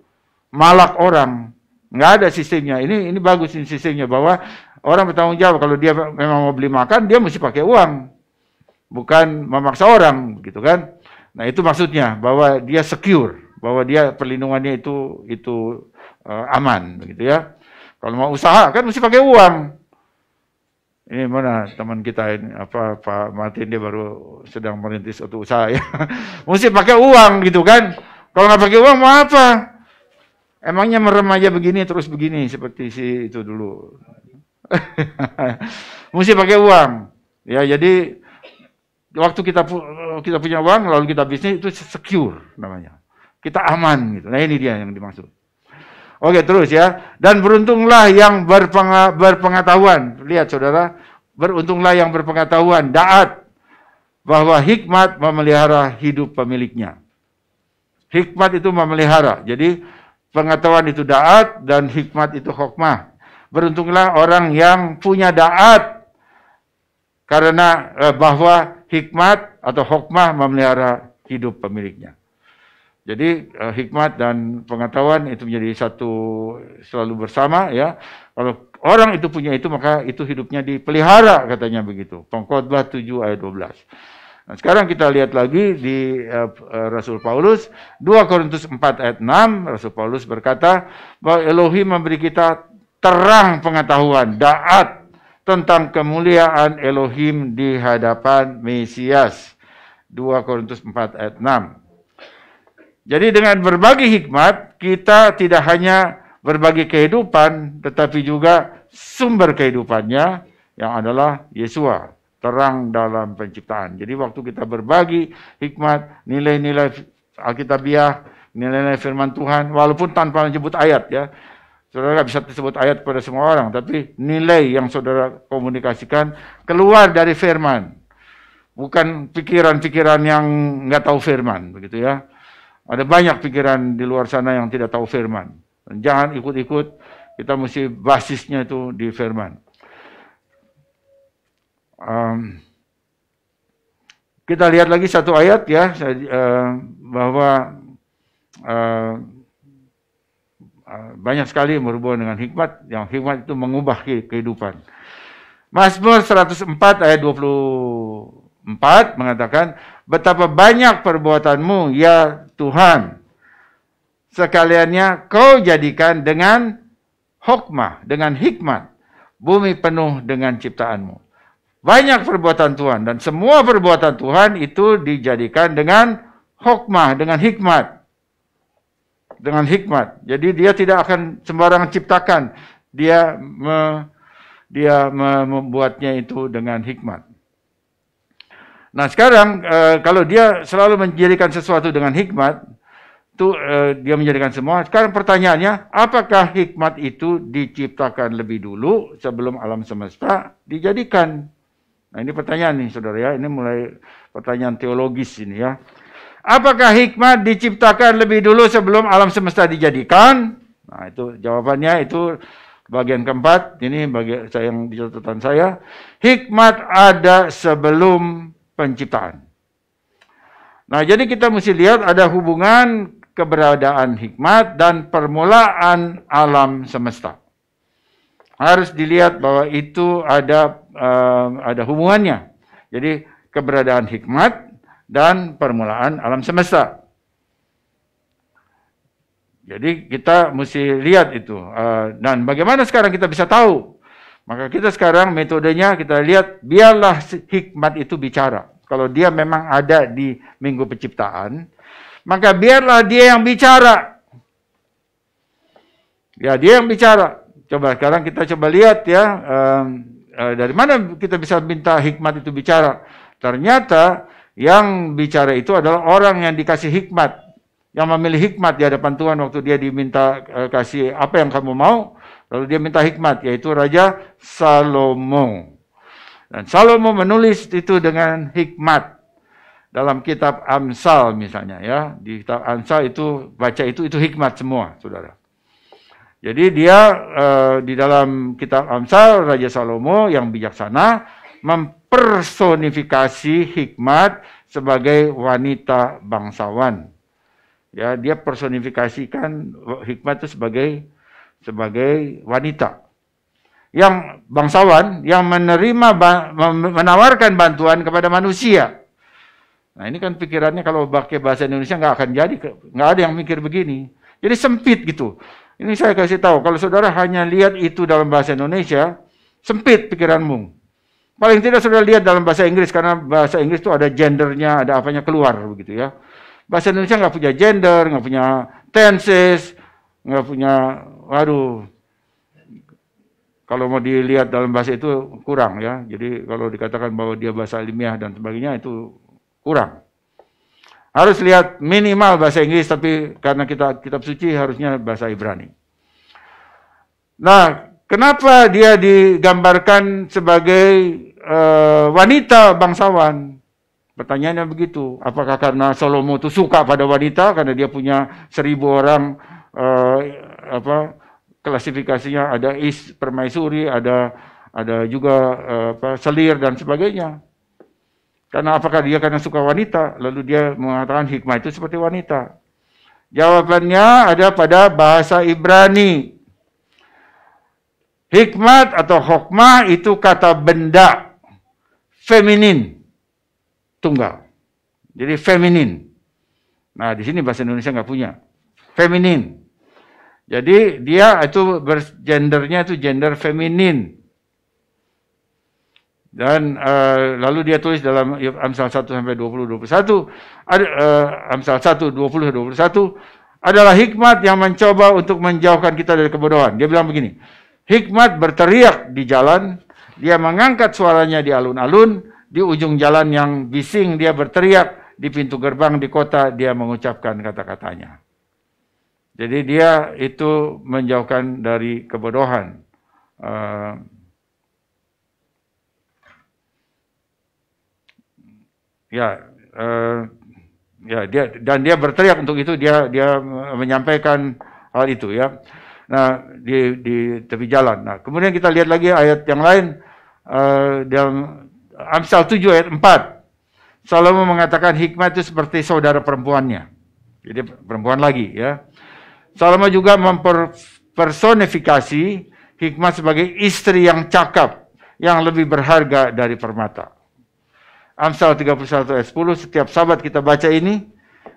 Speaker 1: malak orang. Nggak ada sistemnya. Ini bagus sistemnya, bahwa orang bertanggung jawab kalau dia memang mau beli makan, dia mesti pakai uang. Bukan memaksa orang, gitu kan. Nah itu maksudnya, bahwa dia secure, bahwa dia perlindungannya itu aman, begitu ya. Kalau mau usaha kan mesti pakai uang. Ini mana teman kita ini, Pak Martin, dia baru sedang merintis suatu usaha ya. Mesti pakai uang gitu kan. Kalau nggak pakai uang mau apa? Emangnya merem aja begini terus begini seperti si itu dulu. Mesti pakai uang. Ya jadi waktu kita punya uang, lalu kita bisnis, itu secure namanya. Kita aman gitu. Nah ini dia yang dimaksud. Oke terus ya. Dan beruntunglah yang berpengetahuan. Lihat saudara, beruntunglah yang berpengetahuan, daat, bahwa hikmat memelihara hidup pemiliknya. Hikmat itu memelihara. Jadi pengetahuan itu daat dan hikmat itu hokmah. Beruntunglah orang yang punya daat, karena bahwa hikmat atau hokmah memelihara hidup pemiliknya. Jadi hikmat dan pengetahuan itu menjadi satu, selalu bersama ya. Kalau orang itu punya itu, maka itu hidupnya dipelihara, katanya begitu. Pengkhotbah 7 ayat 12. Nah, sekarang kita lihat lagi di Rasul Paulus, 2 Korintus 4 ayat 6, Rasul Paulus berkata bahwa Elohim memberi kita terang pengetahuan, daat, tentang kemuliaan Elohim di hadapan Mesias. 2 Korintus 4 ayat 6. Jadi dengan berbagi hikmat, kita tidak hanya berbagi kehidupan, tetapi juga sumber kehidupannya yang adalah Yesua. terang dalam penciptaan. Jadi waktu kita berbagi hikmat, nilai-nilai Alkitabiah, nilai-nilai firman Tuhan, walaupun tanpa menyebut ayat ya. Saudara nggak bisa sebut ayat kepada semua orang, tapi nilai yang saudara komunikasikan keluar dari firman. Bukan pikiran-pikiran yang nggak tahu firman, begitu ya. Ada banyak pikiran di luar sana yang tidak tahu firman. Jangan ikut-ikut, kita mesti basisnya itu di firman. Kita lihat lagi satu ayat ya, bahwa banyak sekali berhubungan dengan hikmat, yang hikmat itu mengubah kehidupan. Mazmur 104 ayat 24 mengatakan, betapa banyak perbuatanmu ya Tuhan, sekaliannya kau jadikan dengan hikmah, dengan hikmat, bumi penuh dengan ciptaanmu. Banyak perbuatan Tuhan, dan semua perbuatan Tuhan itu dijadikan dengan hikmah, dengan hikmat. Dengan hikmat. Jadi dia tidak akan sembarangan ciptakan. Dia membuatnya itu dengan hikmat. Nah sekarang kalau dia selalu menjadikan sesuatu dengan hikmat, itu dia menjadikan semua. Sekarang pertanyaannya, apakah hikmat itu diciptakan lebih dulu sebelum alam semesta dijadikan? Nah ini pertanyaan nih saudara ya, ini mulai pertanyaan teologis ini ya. Apakah hikmat diciptakan lebih dulu sebelum alam semesta dijadikan? Nah itu jawabannya, itu bagian keempat, ini bagian yang di catatan saya. Hikmat ada sebelum penciptaan. Nah jadi kita mesti lihat ada hubungan keberadaan hikmat dan permulaan alam semesta. Harus dilihat bahwa itu ada hubungannya. Jadi keberadaan hikmat dan permulaan alam semesta. Jadi kita mesti lihat itu. Dan bagaimana sekarang kita bisa tahu? Maka kita sekarang metodenya kita lihat, biarlah hikmat itu bicara. Kalau dia memang ada di minggu penciptaan, maka biarlah dia yang bicara. Ya, dia yang bicara. Coba sekarang kita coba lihat ya, dari mana kita bisa minta hikmat itu bicara. Ternyata yang bicara itu adalah orang yang dikasih hikmat, yang memilih hikmat di hadapan Tuhan waktu dia diminta kasih apa yang kamu mau, lalu dia minta hikmat, yaitu Raja Salomo. Dan Salomo menulis itu dengan hikmat dalam kitab Amsal misalnya ya, di kitab Amsal itu baca itu hikmat semua, saudara. Jadi dia di dalam kitab Amsal, Raja Salomo yang bijaksana mempersonifikasi hikmat sebagai wanita bangsawan. Ya, dia personifikasikan hikmat itu sebagai wanita yang bangsawan, yang menawarkan bantuan kepada manusia. Nah, ini kan pikirannya kalau pakai bahasa Indonesia nggak akan jadi, nggak ada yang mikir begini. Jadi sempit gitu. Ini saya kasih tahu, kalau saudara hanya lihat itu dalam bahasa Indonesia, sempit pikiranmu. Paling tidak sudah lihat dalam bahasa Inggris, karena bahasa Inggris itu ada gendernya, ada apanya keluar begitu ya. Bahasa Indonesia nggak punya gender, nggak punya tenses, nggak punya, waduh. Kalau mau dilihat dalam bahasa itu kurang ya. Jadi kalau dikatakan bahwa dia bahasa ilmiah dan sebagainya itu kurang. Harus lihat minimal bahasa Inggris, tapi karena kita kitab suci harusnya bahasa Ibrani. Nah, kenapa dia digambarkan sebagai wanita bangsawan? Pertanyaannya begitu. Apakah karena Salomo itu suka pada wanita, karena dia punya 1000 orang klasifikasinya, ada permaisuri, ada juga selir dan sebagainya. Karena apakah dia karena suka wanita, lalu dia mengatakan hikmah itu seperti wanita? Jawabannya ada pada bahasa Ibrani. Hikmat atau hokmah itu kata benda feminin, tunggal. Jadi feminin. Nah, di sini bahasa Indonesia nggak punya. Feminin. Jadi dia itu gendernya itu gender feminin. Dan lalu dia tulis dalam Amsal 1 sampai 20-21, Amsal 1 20-21 adalah hikmat yang mencoba untuk menjauhkan kita dari kebodohan. Dia bilang begini, hikmat berteriak di jalan, dia mengangkat suaranya di alun-alun, di ujung jalan yang bising dia berteriak, di pintu gerbang di kota dia mengucapkan kata-katanya. Jadi dia itu menjauhkan dari kebodohan. Dia berteriak untuk itu, dia menyampaikan hal itu ya. Nah, di tepi jalan. Nah, kemudian kita lihat lagi ayat yang lain dalam Amsal 7 ayat 4. Salomo mengatakan hikmat itu seperti saudara perempuannya. Jadi perempuan lagi ya. Salomo juga mempersonifikasi hikmat sebagai istri yang cakap, yang lebih berharga dari permata. Amsal 31 ayat 10, setiap sahabat kita baca ini,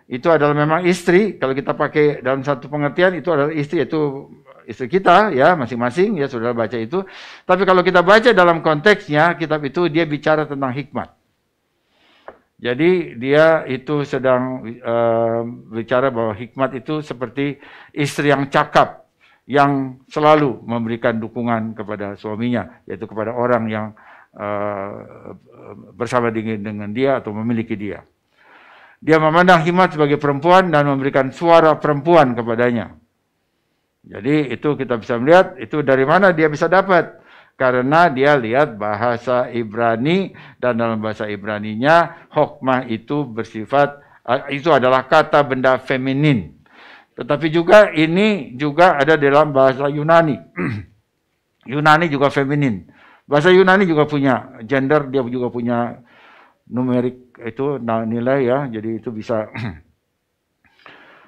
Speaker 1: itu adalah memang istri. Kalau kita pakai dalam satu pengertian, itu adalah istri, yaitu istri kita, ya masing-masing, ya saudara baca itu. Tapi kalau kita baca dalam konteksnya, kitab itu dia bicara tentang hikmat. Jadi dia itu sedang bicara bahwa hikmat itu seperti istri yang cakap, yang selalu memberikan dukungan kepada suaminya, yaitu kepada orang yang bersama dengan dia atau memiliki dia. Dia memandang hikmat sebagai perempuan dan memberikan suara perempuan kepadanya. Jadi itu kita bisa melihat itu dari mana dia bisa dapat. Karena dia lihat bahasa Ibrani, dan dalam bahasa Ibraninya hokmah itu bersifat, itu adalah kata benda feminin. Tetapi juga ini juga ada dalam bahasa Yunani. Yunani juga feminin. Bahasa Yunani juga punya gender, dia juga punya numerik itu nilai ya, jadi itu bisa.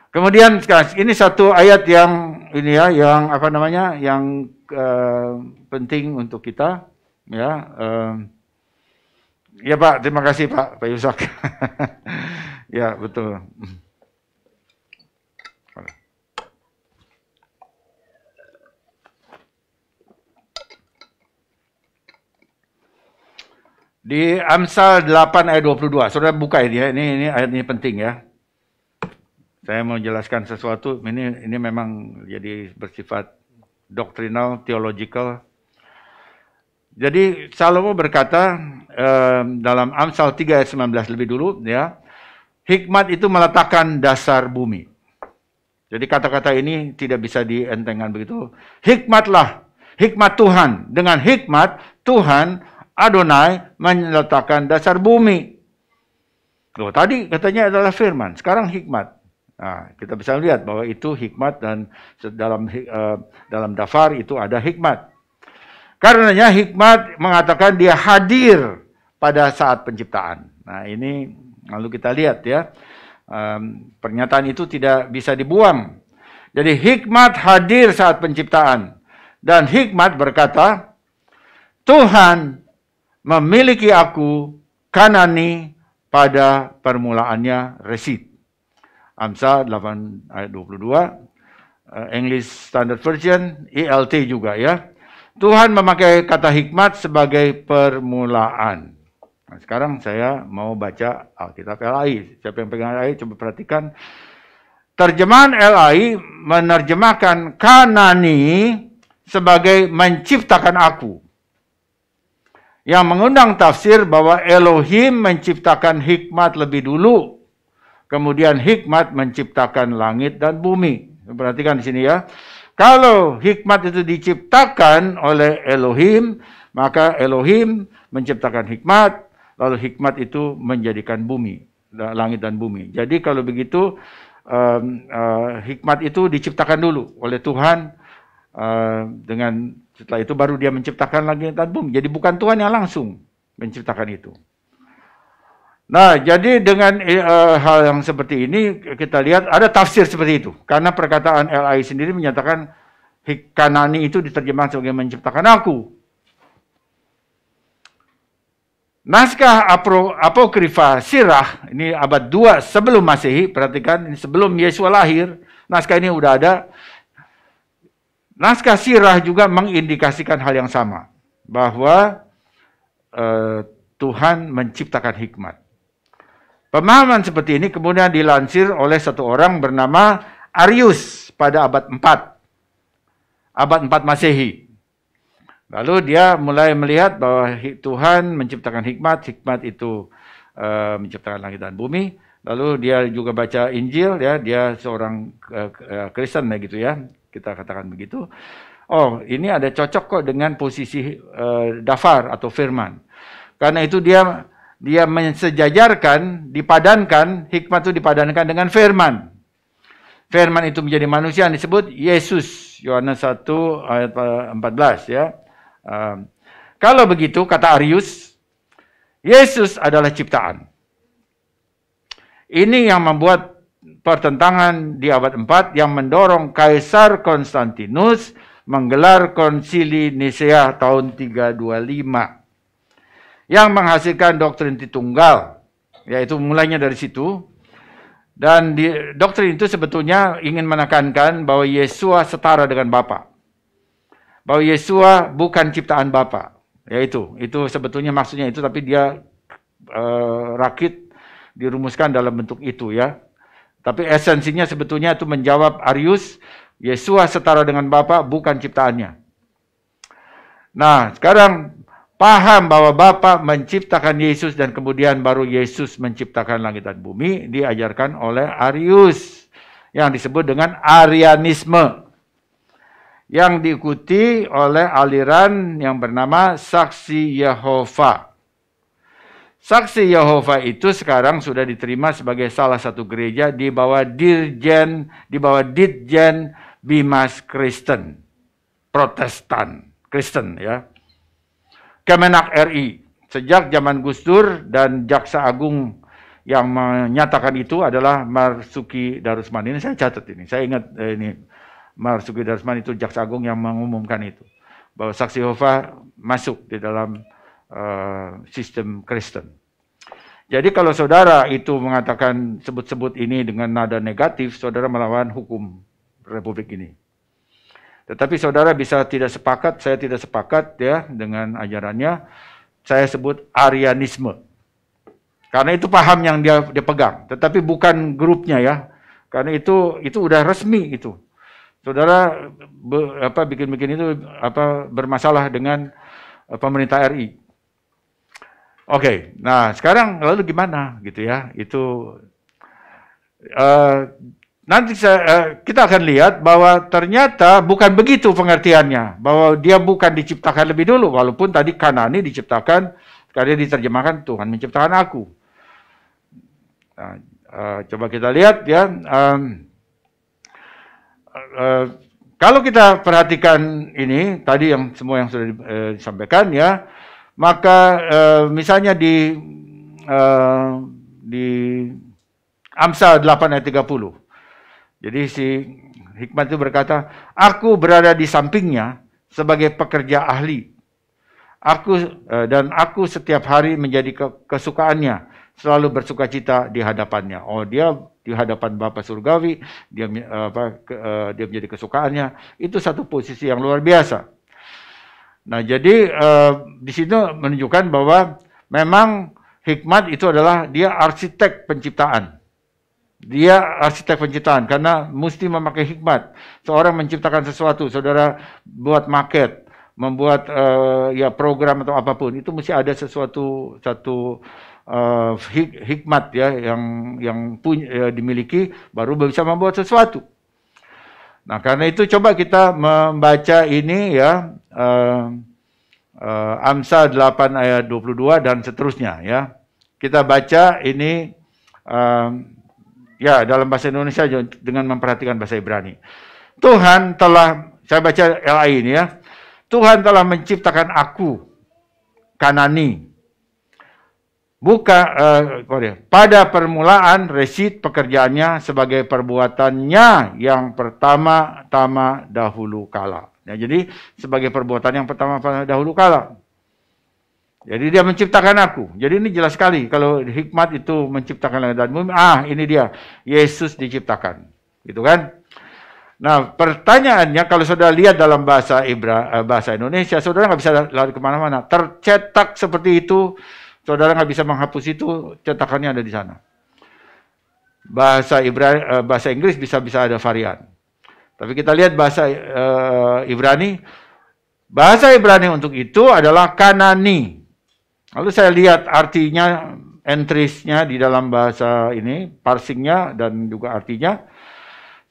Speaker 1: Kemudian ini satu ayat yang ini ya, yang apa namanya, yang penting untuk kita ya. Ya Pak, terima kasih Pak Yusak. Ya betul. Di Amsal 8 ayat 22. Saudara buka ini ya. Ini ayat ini penting ya. Saya mau jelaskan sesuatu. Ini memang jadi bersifat doktrinal, theological. Jadi Salomo berkata dalam Amsal 3 ayat 19 lebih dulu ya. Hikmat itu meletakkan dasar bumi. Jadi kata-kata ini tidak bisa dientengkan begitu. Hikmatlah, hikmat Tuhan. Dengan hikmat Tuhan Adonai meletakkan dasar bumi. Loh, tadi katanya adalah firman, sekarang hikmat. Nah, kita bisa lihat bahwa itu hikmat, dan dalam daftar itu ada hikmat. Karenanya hikmat mengatakan dia hadir pada saat penciptaan. Nah, ini lalu kita lihat ya. Pernyataan itu tidak bisa dibuang. Jadi hikmat hadir saat penciptaan. Dan hikmat berkata, Tuhan memiliki aku, Kanani, pada permulaannya Resit. Amsal 8 ayat 22, English Standard Version, ELT juga ya. Tuhan memakai kata hikmat sebagai permulaan. Nah, sekarang saya mau baca Alkitab LAI. Siapa yang pegang LAI, coba perhatikan. Terjemahan LAI menerjemahkan Kanani sebagai menciptakan aku. Yang mengundang tafsir bahwa Elohim menciptakan hikmat lebih dulu. Kemudian hikmat menciptakan langit dan bumi. Perhatikan di sini ya. Kalau hikmat itu diciptakan oleh Elohim, maka Elohim menciptakan hikmat, lalu hikmat itu menjadikan bumi, langit dan bumi. Jadi kalau begitu, hikmat itu diciptakan dulu oleh Tuhan, setelah itu baru dia menciptakan langit dan bumi. Jadi bukan Tuhan yang langsung menciptakan itu. Nah, jadi dengan hal yang seperti ini kita lihat ada tafsir seperti itu. Karena perkataan LAI sendiri menyatakan Kanani itu diterjemahkan sebagai menciptakan aku. Naskah Apokrifa Sirah, ini abad 2 sebelum Masehi, perhatikan ini sebelum Yesus lahir, naskah ini udah ada. Naskah Sirah juga mengindikasikan hal yang sama, bahwa Tuhan menciptakan hikmat. Pemahaman seperti ini kemudian dilansir oleh satu orang bernama Arius pada abad 4. Abad 4 Masehi. Lalu dia mulai melihat bahwa Tuhan menciptakan hikmat, hikmat itu menciptakan langit dan bumi. Lalu dia juga baca Injil, ya, dia seorang Kristen gitu ya, kita katakan begitu. Oh, ini ada cocok kok dengan posisi dafar atau firman. Karena itu dia mensejajarkan, dipadankan, hikmat itu dipadankan dengan firman. Firman itu menjadi manusia yang disebut Yesus. Yohanes 1 ayat 14 ya. Kalau begitu, kata Arius, Yesus adalah ciptaan. Ini yang membuat pertentangan di abad 4 yang mendorong Kaisar Konstantinus menggelar konsili Nisea tahun 325 yang menghasilkan doktrin Tritunggal, yaitu mulainya dari situ. Dan doktrin itu sebetulnya ingin menekankan bahwa Yesua setara dengan Bapa. Bahwa Yesua bukan ciptaan Bapa, yaitu itu sebetulnya maksudnya itu, tapi dia rakit dirumuskan dalam bentuk itu ya. Tapi esensinya sebetulnya itu menjawab Arius, Yesua setara dengan Bapa, bukan ciptaannya. Nah, sekarang paham bahwa Bapa menciptakan Yesus dan kemudian baru Yesus menciptakan langit dan bumi diajarkan oleh Arius yang disebut dengan Arianisme, yang diikuti oleh aliran yang bernama Saksi Yehova. Saksi Yehova itu sekarang sudah diterima sebagai salah satu gereja di bawah Ditjen Bimas Kristen, Protestan Kristen ya. Kemenak RI sejak zaman Gus Dur, dan Jaksa Agung yang menyatakan itu adalah Marsuki Darusman. Ini saya catat ini, saya ingat ini. Marsuki Darusman itu Jaksa Agung yang mengumumkan itu, bahwa Saksi Yehova masuk di dalam sistem Kristen. Jadi kalau saudara itu mengatakan sebut-sebut ini dengan nada negatif, saudara melawan hukum Republik ini. Tetapi saudara bisa tidak sepakat, saya tidak sepakat ya dengan ajarannya, saya sebut Arianisme. Karena itu paham yang dia pegang, tetapi bukan grupnya ya. Karena itu udah resmi itu. Saudara bikin itu bermasalah dengan pemerintah RI. Oke, nah sekarang lalu gimana gitu ya? Itu nanti kita akan lihat bahwa ternyata bukan begitu pengertiannya, bahwa dia bukan diciptakan lebih dulu, walaupun tadi Kanani diciptakan, karena diterjemahkan Tuhan menciptakan aku. Nah, coba kita lihat ya. Kalau kita perhatikan ini tadi yang semua yang sudah disampaikan ya, maka misalnya di Amsal 8 ayat 30. Jadi si hikmat itu berkata, aku berada di sampingnya sebagai pekerja ahli. Aku setiap hari menjadi kesukaannya, selalu bersukacita di hadapannya. Oh, dia di hadapan Bapa Surgawi, dia menjadi kesukaannya. Itu satu posisi yang luar biasa. Nah, jadi di situ menunjukkan bahwa memang hikmat itu adalah dia arsitek penciptaan. Dia arsitek penciptaan karena mesti memakai hikmat. Seorang menciptakan sesuatu, saudara buat market, membuat ya program atau apapun, itu mesti ada satu hikmat ya yang dimiliki, baru bisa membuat sesuatu. Nah, karena itu coba kita membaca ini ya, Amsal 8 ayat 22 dan seterusnya ya. Kita baca ini ya dalam bahasa Indonesia dengan memperhatikan bahasa Ibrani. Tuhan telah, saya baca LAI ini ya. Tuhan telah menciptakan aku, Kanani. Pada permulaan resit pekerjaannya sebagai perbuatannya yang pertama-tama dahulu kala. Ya, jadi sebagai perbuatan yang pertama dahulu kala. Jadi dia menciptakan aku. Jadi ini jelas sekali kalau hikmat itu menciptakan langit dan bumi. Ini dia, Yesus diciptakan. Gitu kan? Nah, pertanyaannya kalau saudara lihat dalam bahasa Indonesia, saudara nggak bisa lari kemana-mana. Tercetak seperti itu, saudara nggak bisa menghapus itu, cetakannya ada di sana. Bahasa Inggris bisa ada varian. Tapi kita lihat bahasa Ibrani, Bahasa Ibrani untuk itu adalah Kanani. Lalu saya lihat artinya, entries-nya di dalam bahasa ini, parsingnya dan juga artinya.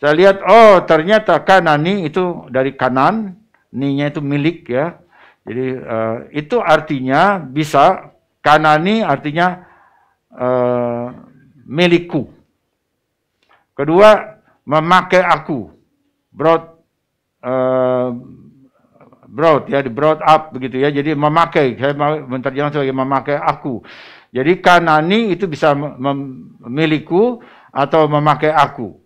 Speaker 1: Saya lihat, oh ternyata Kanani itu dari Kanan, ni-nya itu milik ya. Jadi itu artinya bisa, Kanani artinya milikku. Kedua, memakai aku. Brought ya, brought up begitu ya. Jadi memakai, saya menerjemahkan sebagai memakai aku. Jadi Kanani itu bisa memiliku atau memakai aku.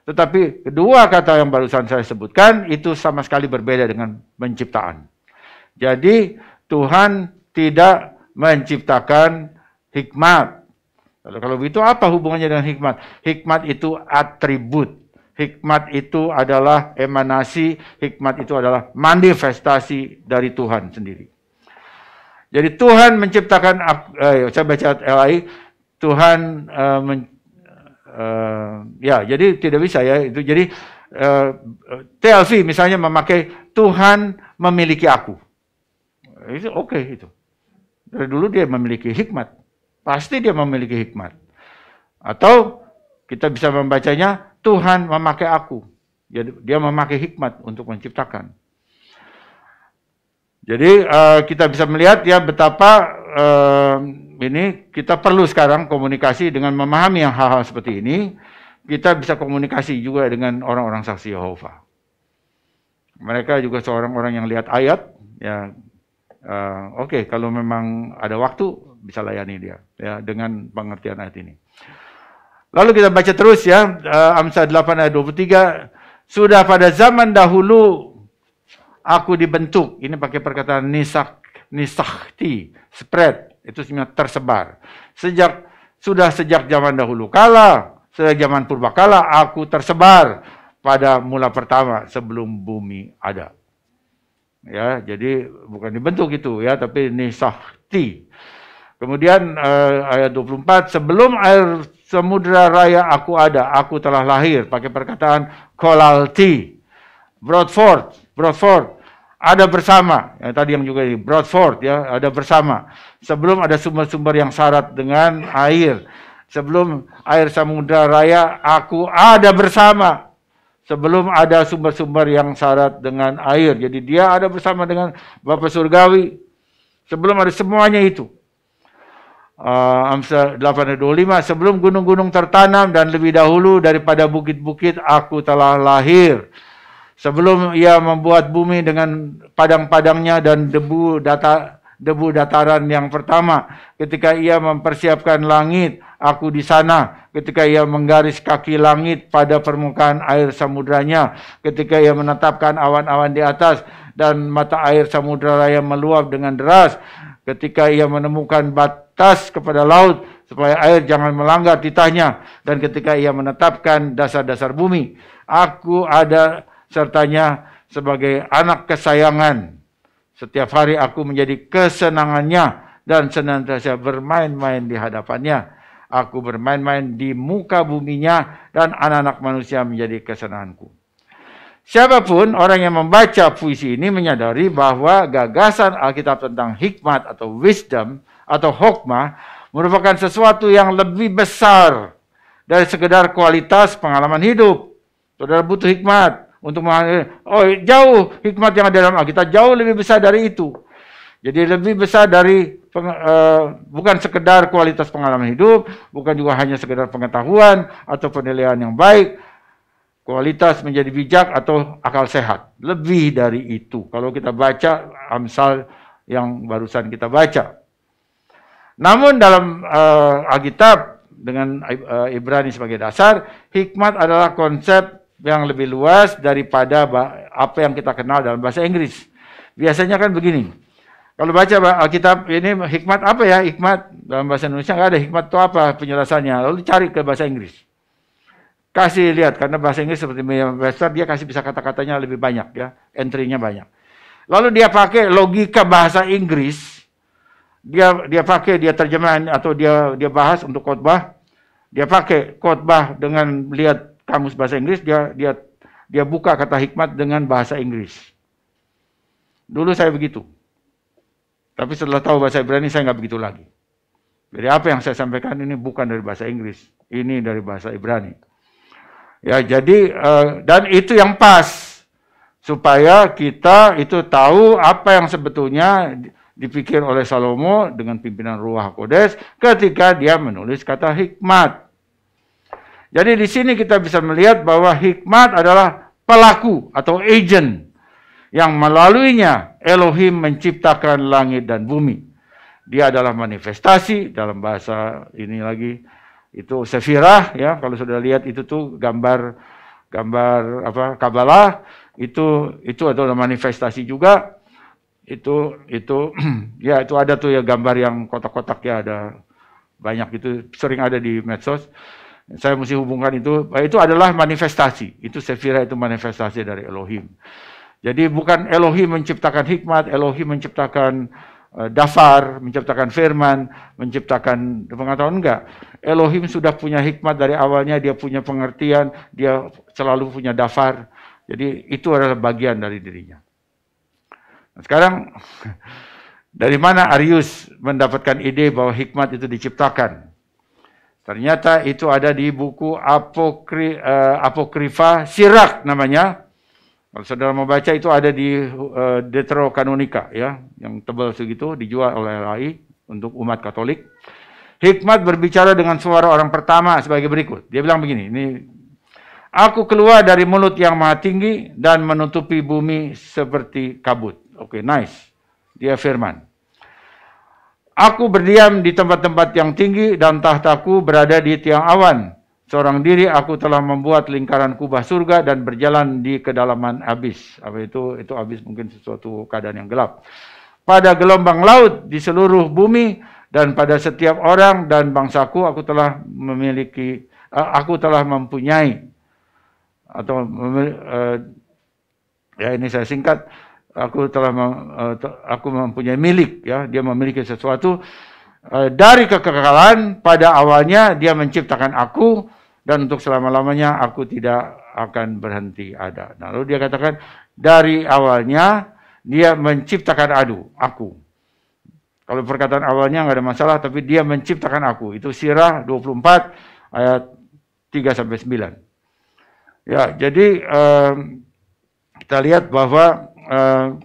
Speaker 1: Tetapi kedua kata yang barusan saya sebutkan itu sama sekali berbeda dengan penciptaan. Jadi Tuhan tidak menciptakan hikmat. Kalau begitu apa hubungannya dengan hikmat? Hikmat itu atribut. Hikmat itu adalah emanasi, hikmat itu adalah manifestasi dari Tuhan sendiri. Jadi Tuhan menciptakan, saya baca LAI, Tuhan, ya jadi tidak bisa ya, itu jadi TLV misalnya memakai Tuhan memiliki aku. Itu oke itu. Dari dulu dia memiliki hikmat. Pasti dia memiliki hikmat. Atau kita bisa membacanya, Tuhan memakai aku. Jadi dia memakai hikmat untuk menciptakan. Jadi kita bisa melihat ya betapa ini kita perlu sekarang komunikasi dengan memahami yang hal-hal seperti ini. Kita bisa komunikasi juga dengan orang-orang saksi Yehova. Mereka juga seorang orang yang lihat ayat. Ya, oke, kalau memang ada waktu bisa layani dia ya dengan pengertian ayat ini. Lalu kita baca terus ya, Amsal 8 ayat 23, sudah pada zaman dahulu aku dibentuk. Ini pakai perkataan nisakti, spread, itu sebenarnya tersebar. Sejak zaman dahulu kala, sejak zaman purbakala aku tersebar pada mula pertama sebelum bumi ada. Ya, jadi bukan dibentuk itu ya, tapi nisakti. Kemudian ayat 24, sebelum air samudra raya aku ada, aku telah lahir. Pakai perkataan kolalti, brought forth, ada bersama. Ya, tadi yang juga ini, brought forth, ya, ada bersama. Sebelum ada sumber-sumber yang syarat dengan air. Sebelum air samudra raya, aku ada bersama. Sebelum ada sumber-sumber yang syarat dengan air. Jadi dia ada bersama dengan Bapa Surgawi. Sebelum ada semuanya itu. Amsal 8:25, sebelum gunung-gunung tertanam dan lebih dahulu daripada bukit-bukit aku telah lahir. Sebelum ia membuat bumi dengan padang-padangnya dan debu dataran yang pertama. Ketika ia mempersiapkan langit, aku di sana. Ketika ia menggaris kaki langit pada permukaan air samudranya. Ketika ia menetapkan awan-awan di atas dan mata air samudra raya meluap dengan deras. Ketika ia menemukan batas kepada laut supaya air jangan melanggar titahnya. Dan ketika ia menetapkan dasar-dasar bumi, aku ada sertanya sebagai anak kesayangan. Setiap hari aku menjadi kesenangannya dan senantiasa bermain-main di hadapannya. Aku bermain-main di muka buminya dan anak-anak manusia menjadi kesenanganku. Siapapun orang yang membaca puisi ini menyadari bahwa gagasan Alkitab tentang hikmat atau wisdom atau hokmah merupakan sesuatu yang lebih besar dari sekedar kualitas pengalaman hidup. Saudara butuh hikmat untuk jauh hikmat yang ada dalam Alkitab jauh lebih besar dari itu. Jadi lebih besar dari bukan sekedar kualitas pengalaman hidup, bukan juga hanya sekedar pengetahuan atau penilaian yang baik. Kualitas menjadi bijak atau akal sehat. Lebih dari itu. Kalau kita baca Amsal yang barusan kita baca. Namun dalam Alkitab dengan Ibrani sebagai dasar, hikmat adalah konsep yang lebih luas daripada apa yang kita kenal dalam bahasa Inggris. Biasanya kan begini. Kalau baca Alkitab ini hikmat apa ya? Hikmat dalam bahasa Indonesia nggak ada. Hikmat itu apa penjelasannya? Lalu cari ke bahasa Inggris. Kasih lihat, karena bahasa Inggris seperti Merriam-Webster, dia kasih bisa kata-katanya lebih banyak, ya, entry-nya banyak. Lalu dia pakai logika bahasa Inggris, dia pakai, dia terjemahan atau dia bahas untuk khotbah, dia pakai khotbah dengan lihat kamus bahasa Inggris, dia buka kata hikmat dengan bahasa Inggris. Dulu saya begitu. Tapi setelah tahu bahasa Ibrani saya nggak begitu lagi. Jadi apa yang saya sampaikan ini bukan dari bahasa Inggris, ini dari bahasa Ibrani. Ya, jadi dan itu yang pas supaya kita itu tahu apa yang sebetulnya dipikir oleh Salomo dengan pimpinan Ruach Kodes ketika dia menulis kata hikmat. Jadi di sini kita bisa melihat bahwa hikmat adalah pelaku atau agent yang melaluinya Elohim menciptakan langit dan bumi. Dia adalah manifestasi dalam bahasa ini lagi itu sefirah ya, kalau sudah lihat itu tuh gambar apa Kabbalah itu adalah manifestasi juga. Itu ya itu ada tuh ya gambar yang kotak-kotak ya, ada banyak, itu sering ada di medsos. Saya mesti hubungkan itu adalah manifestasi. Itu sefirah, itu manifestasi dari Elohim. Jadi bukan Elohim menciptakan hikmat, Elohim menciptakan dafar, menciptakan firman, menciptakan pengetahuan, enggak. Elohim sudah punya hikmat dari awalnya, dia punya pengertian, dia selalu punya dafar. Jadi itu adalah bagian dari dirinya. Nah, sekarang dari mana Arius mendapatkan ide bahwa hikmat itu diciptakan? Ternyata itu ada di buku Apokrifa Sirak namanya. Kalau saudara mau baca itu ada di Deuterokanonika ya, yang tebal segitu, dijual oleh LAI untuk umat Katolik. Hikmat berbicara dengan suara orang pertama sebagai berikut. Dia bilang begini, ini aku keluar dari mulut yang maha tinggi dan menutupi bumi seperti kabut. Oke, nice. Dia firman. Aku berdiam di tempat-tempat yang tinggi dan tahtaku berada di tiang awan. Seorang diri aku telah membuat lingkaran kubah surga dan berjalan di kedalaman abis. Apa itu? Itu abis mungkin sesuatu keadaan yang gelap. Pada gelombang laut di seluruh bumi dan pada setiap orang dan bangsaku aku telah mempunyai atau ya ini saya singkat, aku mempunyai milik ya, dia memiliki sesuatu dari kekekalan. Pada awalnya dia menciptakan aku dan untuk selama-lamanya aku tidak akan berhenti ada. Nah, lalu dia katakan dari awalnya dia menciptakan aku. Kalau perkataan awalnya nggak ada masalah, tapi dia menciptakan aku. Itu Sirah 24 ayat 3-9. Ya, jadi kita lihat bahwa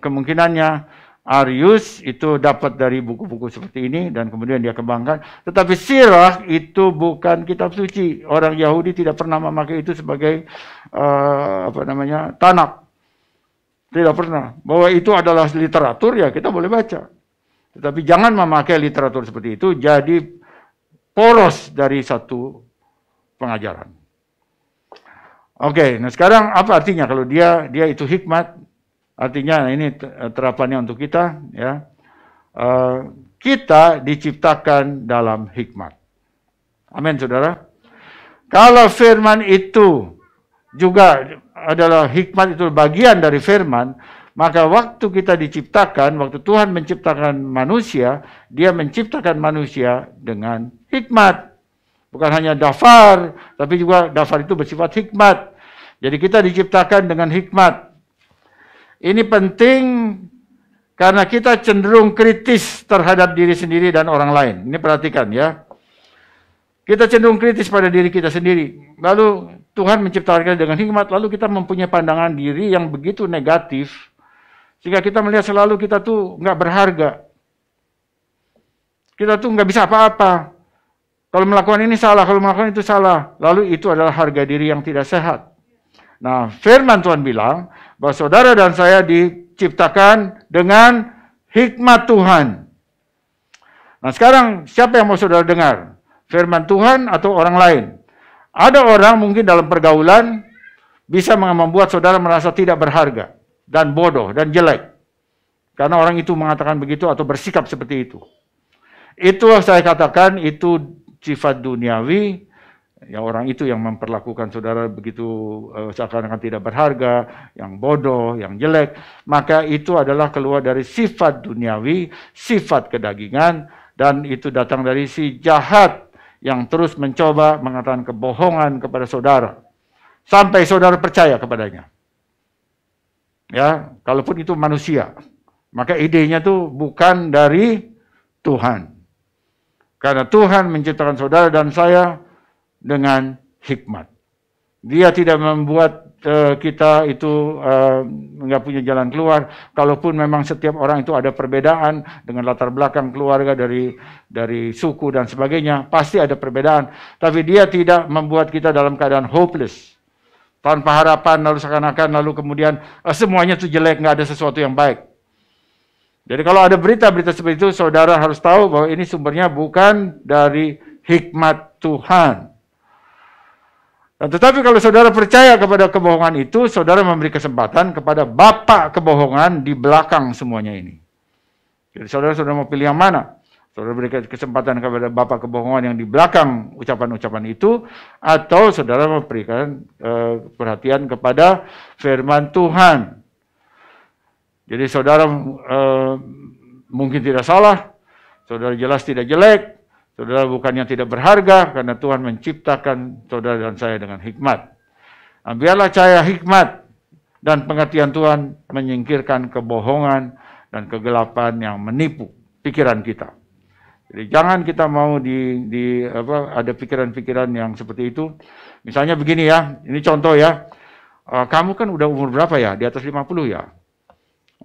Speaker 1: kemungkinannya Arius itu dapat dari buku-buku seperti ini dan kemudian dia kembangkan. Tetapi Sirah itu bukan kitab suci. Orang Yahudi tidak pernah memakai itu sebagai Tanak. Tidak pernah. Bahwa itu adalah literatur, ya kita boleh baca. Tetapi jangan memakai literatur seperti itu jadi poros dari satu pengajaran. Oke, nah sekarang apa artinya kalau dia itu hikmat? Artinya ini terapannya untuk kita, ya. Kita diciptakan dalam hikmat. Amin, saudara. Kalau firman itu juga adalah hikmat, itu bagian dari firman, maka waktu kita diciptakan, waktu Tuhan menciptakan manusia, dia menciptakan manusia dengan hikmat. Bukan hanya dafar, tapi juga dafar itu bersifat hikmat. Jadi kita diciptakan dengan hikmat. Ini penting karena kita cenderung kritis terhadap diri sendiri dan orang lain. Ini perhatikan ya. Kita cenderung kritis pada diri kita sendiri. Lalu Tuhan menciptakan kita dengan hikmat, lalu kita mempunyai pandangan diri yang begitu negatif, sehingga kita melihat selalu kita tuh nggak berharga. Kita tuh nggak bisa apa-apa. Kalau melakukan ini salah, kalau melakukan itu salah. Lalu itu adalah harga diri yang tidak sehat. Nah, firman Tuhan bilang bahwa saudara dan saya diciptakan dengan hikmat Tuhan. Nah, sekarang siapa yang mau saudara dengar? Firman Tuhan atau orang lain? Ada orang mungkin dalam pergaulan bisa membuat saudara merasa tidak berharga dan bodoh dan jelek. Karena orang itu mengatakan begitu atau bersikap seperti itu. Itu saya katakan itu sifat duniawi. Ya, orang itu yang memperlakukan saudara begitu seakan-akan tidak berharga, yang bodoh, yang jelek. Maka itu adalah keluar dari sifat duniawi, sifat kedagingan, dan itu datang dari si jahat yang terus mencoba mengatakan kebohongan kepada saudara. Sampai saudara percaya kepadanya. Ya, kalaupun itu manusia. Maka idenya tuh bukan dari Tuhan. Karena Tuhan menciptakan saudara dan saya dengan hikmat. Dia tidak membuat kita itu nggak punya jalan keluar. Kalaupun memang setiap orang itu ada perbedaan dengan latar belakang keluarga dari suku dan sebagainya, pasti ada perbedaan. Tapi dia tidak membuat kita dalam keadaan hopeless, tanpa harapan, lalu seakan-akan lalu kemudian semuanya itu jelek, nggak ada sesuatu yang baik. Jadi kalau ada berita-berita seperti itu, saudara harus tahu bahwa ini sumbernya bukan dari hikmat Tuhan. Tetapi kalau saudara percaya kepada kebohongan itu, saudara memberi kesempatan kepada bapa kebohongan di belakang semuanya ini. Jadi saudara mau pilih yang mana? Saudara berikan kesempatan kepada bapa kebohongan yang di belakang ucapan-ucapan itu, atau saudara memberikan perhatian kepada firman Tuhan. Jadi saudara mungkin tidak salah, saudara jelas tidak jelek, saudara bukannya tidak berharga, karena Tuhan menciptakan saudara dan saya dengan hikmat. Nah, biarlah cahaya hikmat dan pengertian Tuhan menyingkirkan kebohongan dan kegelapan yang menipu pikiran kita. Jadi jangan kita mau ada pikiran-pikiran yang seperti itu. Misalnya begini ya, ini contoh ya, kamu kan udah umur berapa ya? Di atas 50 ya?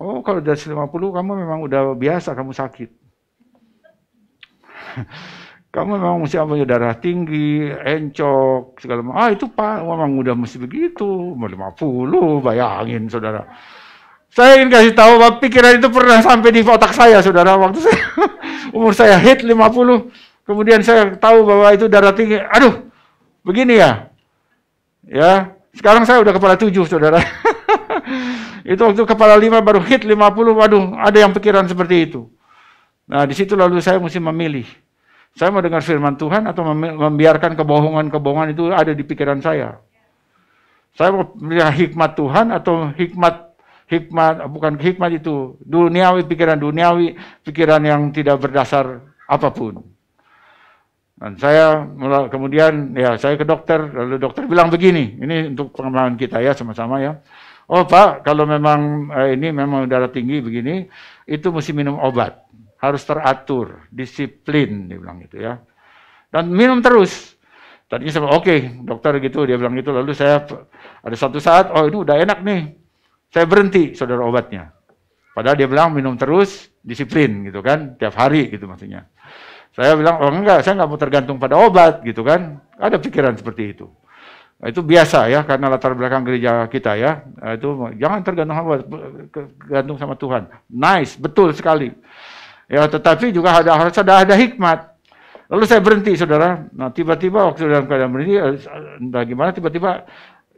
Speaker 1: Oh, kalau dari 50 kamu memang udah biasa kamu sakit. Kamu memang mesti punya darah tinggi, encok, segala macam. Itu Pak, memang udah mesti begitu. Umur 50, bayangin saudara. Saya ingin kasih tahu bahwa pikiran itu pernah sampai di otak saya, saudara. Waktu saya umur saya hit 50, kemudian saya tahu bahwa itu darah tinggi. Aduh, begini ya. Ya, sekarang saya udah kepala 7, saudara. Itu waktu kepala 5 baru hit 50, waduh, ada yang pikiran seperti itu. Nah, di situ lalu saya mesti memilih. Saya mau dengar firman Tuhan atau membiarkan kebohongan-kebohongan itu ada di pikiran saya. Saya mau melihat hikmat Tuhan atau bukan hikmat itu, duniawi, pikiran yang tidak berdasar apapun. Dan saya kemudian ya saya ke dokter, lalu dokter bilang begini, ini untuk pengembangan kita ya sama-sama ya. Oh Pak, kalau memang ini memang darah tinggi begini, itu mesti minum obat. Harus teratur, disiplin, dia bilang gitu ya. Dan minum terus. Tadinya saya oke, dokter gitu, dia bilang gitu. Lalu saya ada satu saat, oh ini udah enak nih. Saya berhenti, saudara, obatnya. Padahal dia bilang minum terus, disiplin gitu kan, tiap hari gitu maksudnya. Saya bilang, oh enggak, saya nggak mau tergantung pada obat gitu kan. Ada pikiran seperti itu. Nah, itu biasa ya, karena latar belakang gereja kita ya. Nah, itu jangan tergantung sama Tuhan. Nice, betul sekali. Ya, tetapi juga harus ada hikmat. Lalu saya berhenti, saudara. Nah, tiba-tiba waktu dalam keadaan berhenti, entah gimana, tiba-tiba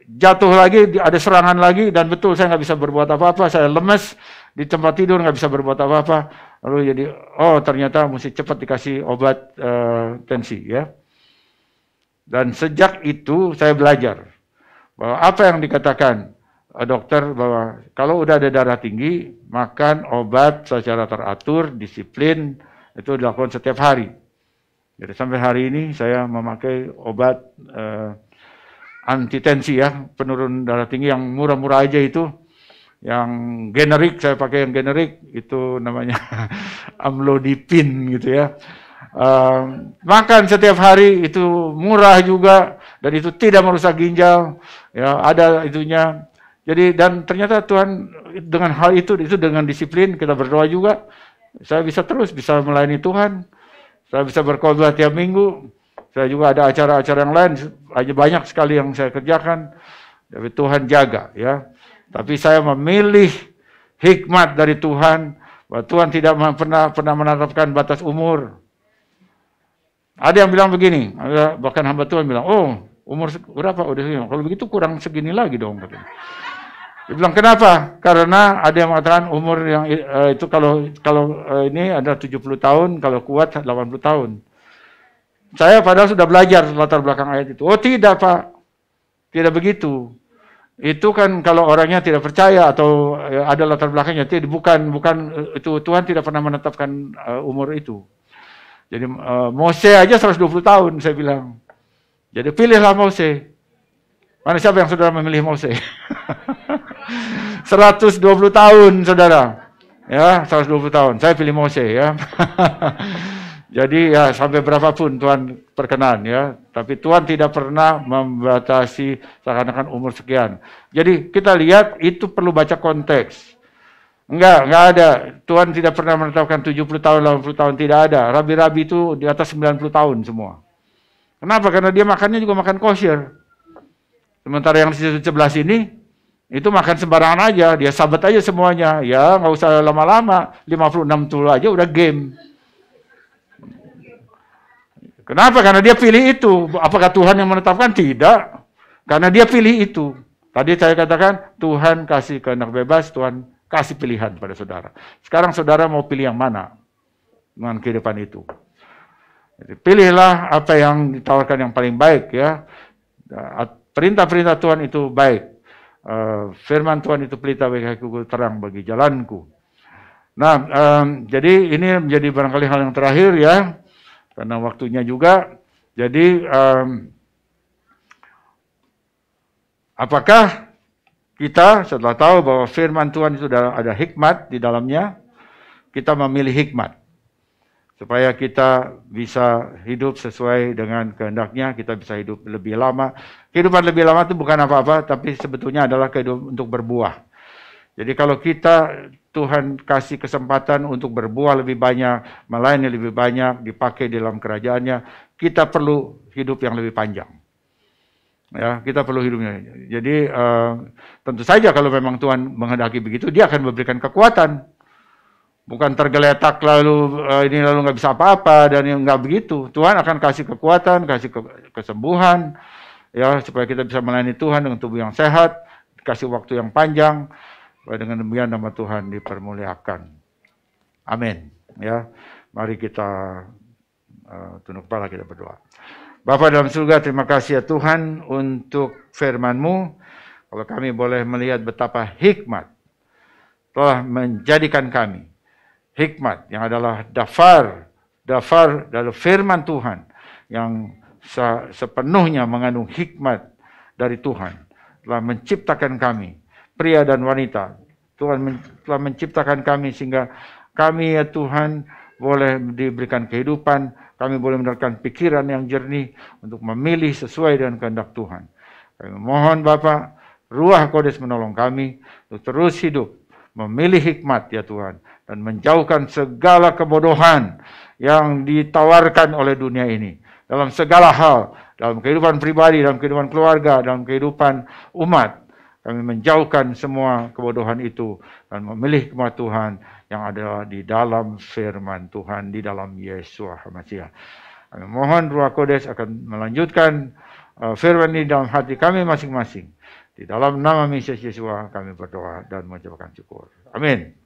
Speaker 1: jatuh lagi, ada serangan lagi, dan betul saya nggak bisa berbuat apa-apa. Saya lemes di tempat tidur, nggak bisa berbuat apa-apa. Lalu jadi, oh ternyata mesti cepat dikasih obat tensi ya. Dan sejak itu saya belajar bahwa apa yang dikatakan dokter bahwa kalau udah ada darah tinggi, makan obat secara teratur, disiplin, itu dilakukan setiap hari. Jadi sampai hari ini saya memakai obat anti tensi ya, penurun darah tinggi yang murah-murah aja itu. Yang generik, saya pakai yang generik, itu namanya amlodipin gitu ya. Makan setiap hari, itu murah juga, dan itu tidak merusak ginjal, ya ada itunya. Jadi dan ternyata Tuhan dengan hal itu dengan disiplin, kita berdoa juga, saya bisa melayani Tuhan, saya bisa berkhotbah tiap minggu, saya juga ada acara-acara yang lain, banyak sekali yang saya kerjakan, tapi Tuhan jaga ya. Tapi saya memilih hikmat dari Tuhan, bahwa Tuhan tidak pernah menetapkan batas umur. Ada yang bilang begini, bahkan hamba Tuhan bilang, oh umur berapa? Udah segini. Kalau begitu kurang segini lagi dong. Dia bilang, kenapa? Karena ada yang mengatakan umur yang itu kalau ini ada 70 tahun, kalau kuat 80 tahun. Saya padahal sudah belajar latar belakang ayat itu. Oh tidak Pak, tidak begitu. Itu kan kalau orangnya tidak percaya atau ada latar belakangnya, bukan itu Tuhan tidak pernah menetapkan umur itu. Jadi Mose aja 120 tahun saya bilang. Jadi pilihlah Mose. Mana siapa yang saudara memilih Mose? 120 tahun saudara. Ya, 120 tahun. Saya pilih Mose ya. Jadi ya sampai berapapun Tuhan perkenan ya. Tapi Tuhan tidak pernah membatasi seakan-akan umur sekian. Jadi kita lihat itu perlu baca konteks. Enggak ada. Tuhan tidak pernah menetapkan 70 tahun, 80 tahun, tidak ada. Rabi-rabi itu di atas 90 tahun semua. Kenapa? Karena dia makannya juga makan kosher. Sementara yang di 11 ini, itu makan sembarangan aja, dia sabat aja semuanya. Ya, nggak usah lama-lama, 56 tuh aja udah game. Kenapa? Karena dia pilih itu. Apakah Tuhan yang menetapkan? Tidak. Karena dia pilih itu. Tadi saya katakan, Tuhan kasih kehendak bebas, Tuhan kasih pilihan pada saudara. Sekarang saudara mau pilih yang mana dengan kehidupan itu? Jadi, pilihlah apa yang ditawarkan yang paling baik ya. Perintah-perintah Tuhan itu baik. Firman Tuhan itu pelita bagi kakiku, terang bagi jalanku. Nah, jadi ini menjadi barangkali hal yang terakhir ya, karena waktunya juga. Jadi, apakah kita setelah tahu bahwa firman Tuhan itu ada hikmat di dalamnya, kita memilih hikmat. Supaya kita bisa hidup sesuai dengan kehendaknya, kita bisa hidup lebih lama. Kehidupan lebih lama itu bukan apa-apa, tapi sebetulnya adalah kehidupan untuk berbuah. Jadi kalau kita, Tuhan kasih kesempatan untuk berbuah lebih banyak, melayani lebih banyak, dipakai dalam kerajaannya, kita perlu hidup yang lebih panjang. Ya, kita perlu hidupnya. Jadi tentu saja kalau memang Tuhan menghendaki begitu, dia akan memberikan kekuatan. Bukan tergeletak lalu ini lalu nggak bisa apa-apa dan yang nggak begitu. Tuhan akan kasih kekuatan, kasih kesembuhan, ya supaya kita bisa melayani Tuhan dengan tubuh yang sehat, kasih waktu yang panjang, supaya dengan demikian nama Tuhan dipermuliakan. Amin. Ya, mari kita tunduk kepala, kita berdoa. Bapa dalam surga, terima kasih ya Tuhan untuk firman-Mu. Kalau kami boleh melihat betapa hikmat telah menjadikan kami. Hikmat yang adalah dafar dari firman Tuhan yang sepenuhnya mengandung hikmat dari Tuhan. Telah menciptakan kami, pria dan wanita. Tuhan telah menciptakan kami sehingga kami ya Tuhan boleh diberikan kehidupan, kami boleh mendapatkan pikiran yang jernih untuk memilih sesuai dengan kehendak Tuhan. Kami mohon Bapa, Ruah Kodes menolong kami untuk terus hidup, memilih hikmat ya Tuhan, dan menjauhkan segala kebodohan yang ditawarkan oleh dunia ini. Dalam segala hal, dalam kehidupan pribadi, dalam kehidupan keluarga, dalam kehidupan umat. Kami menjauhkan semua kebodohan itu dan memilih hikmat Tuhan yang ada di dalam firman Tuhan, di dalam Yesus Masiah. Kami mohon Ruah Kodes akan melanjutkan firman ini dalam hati kami masing-masing. Di dalam nama Yesus Yesus kami berdoa dan mengucapkan syukur. Amin.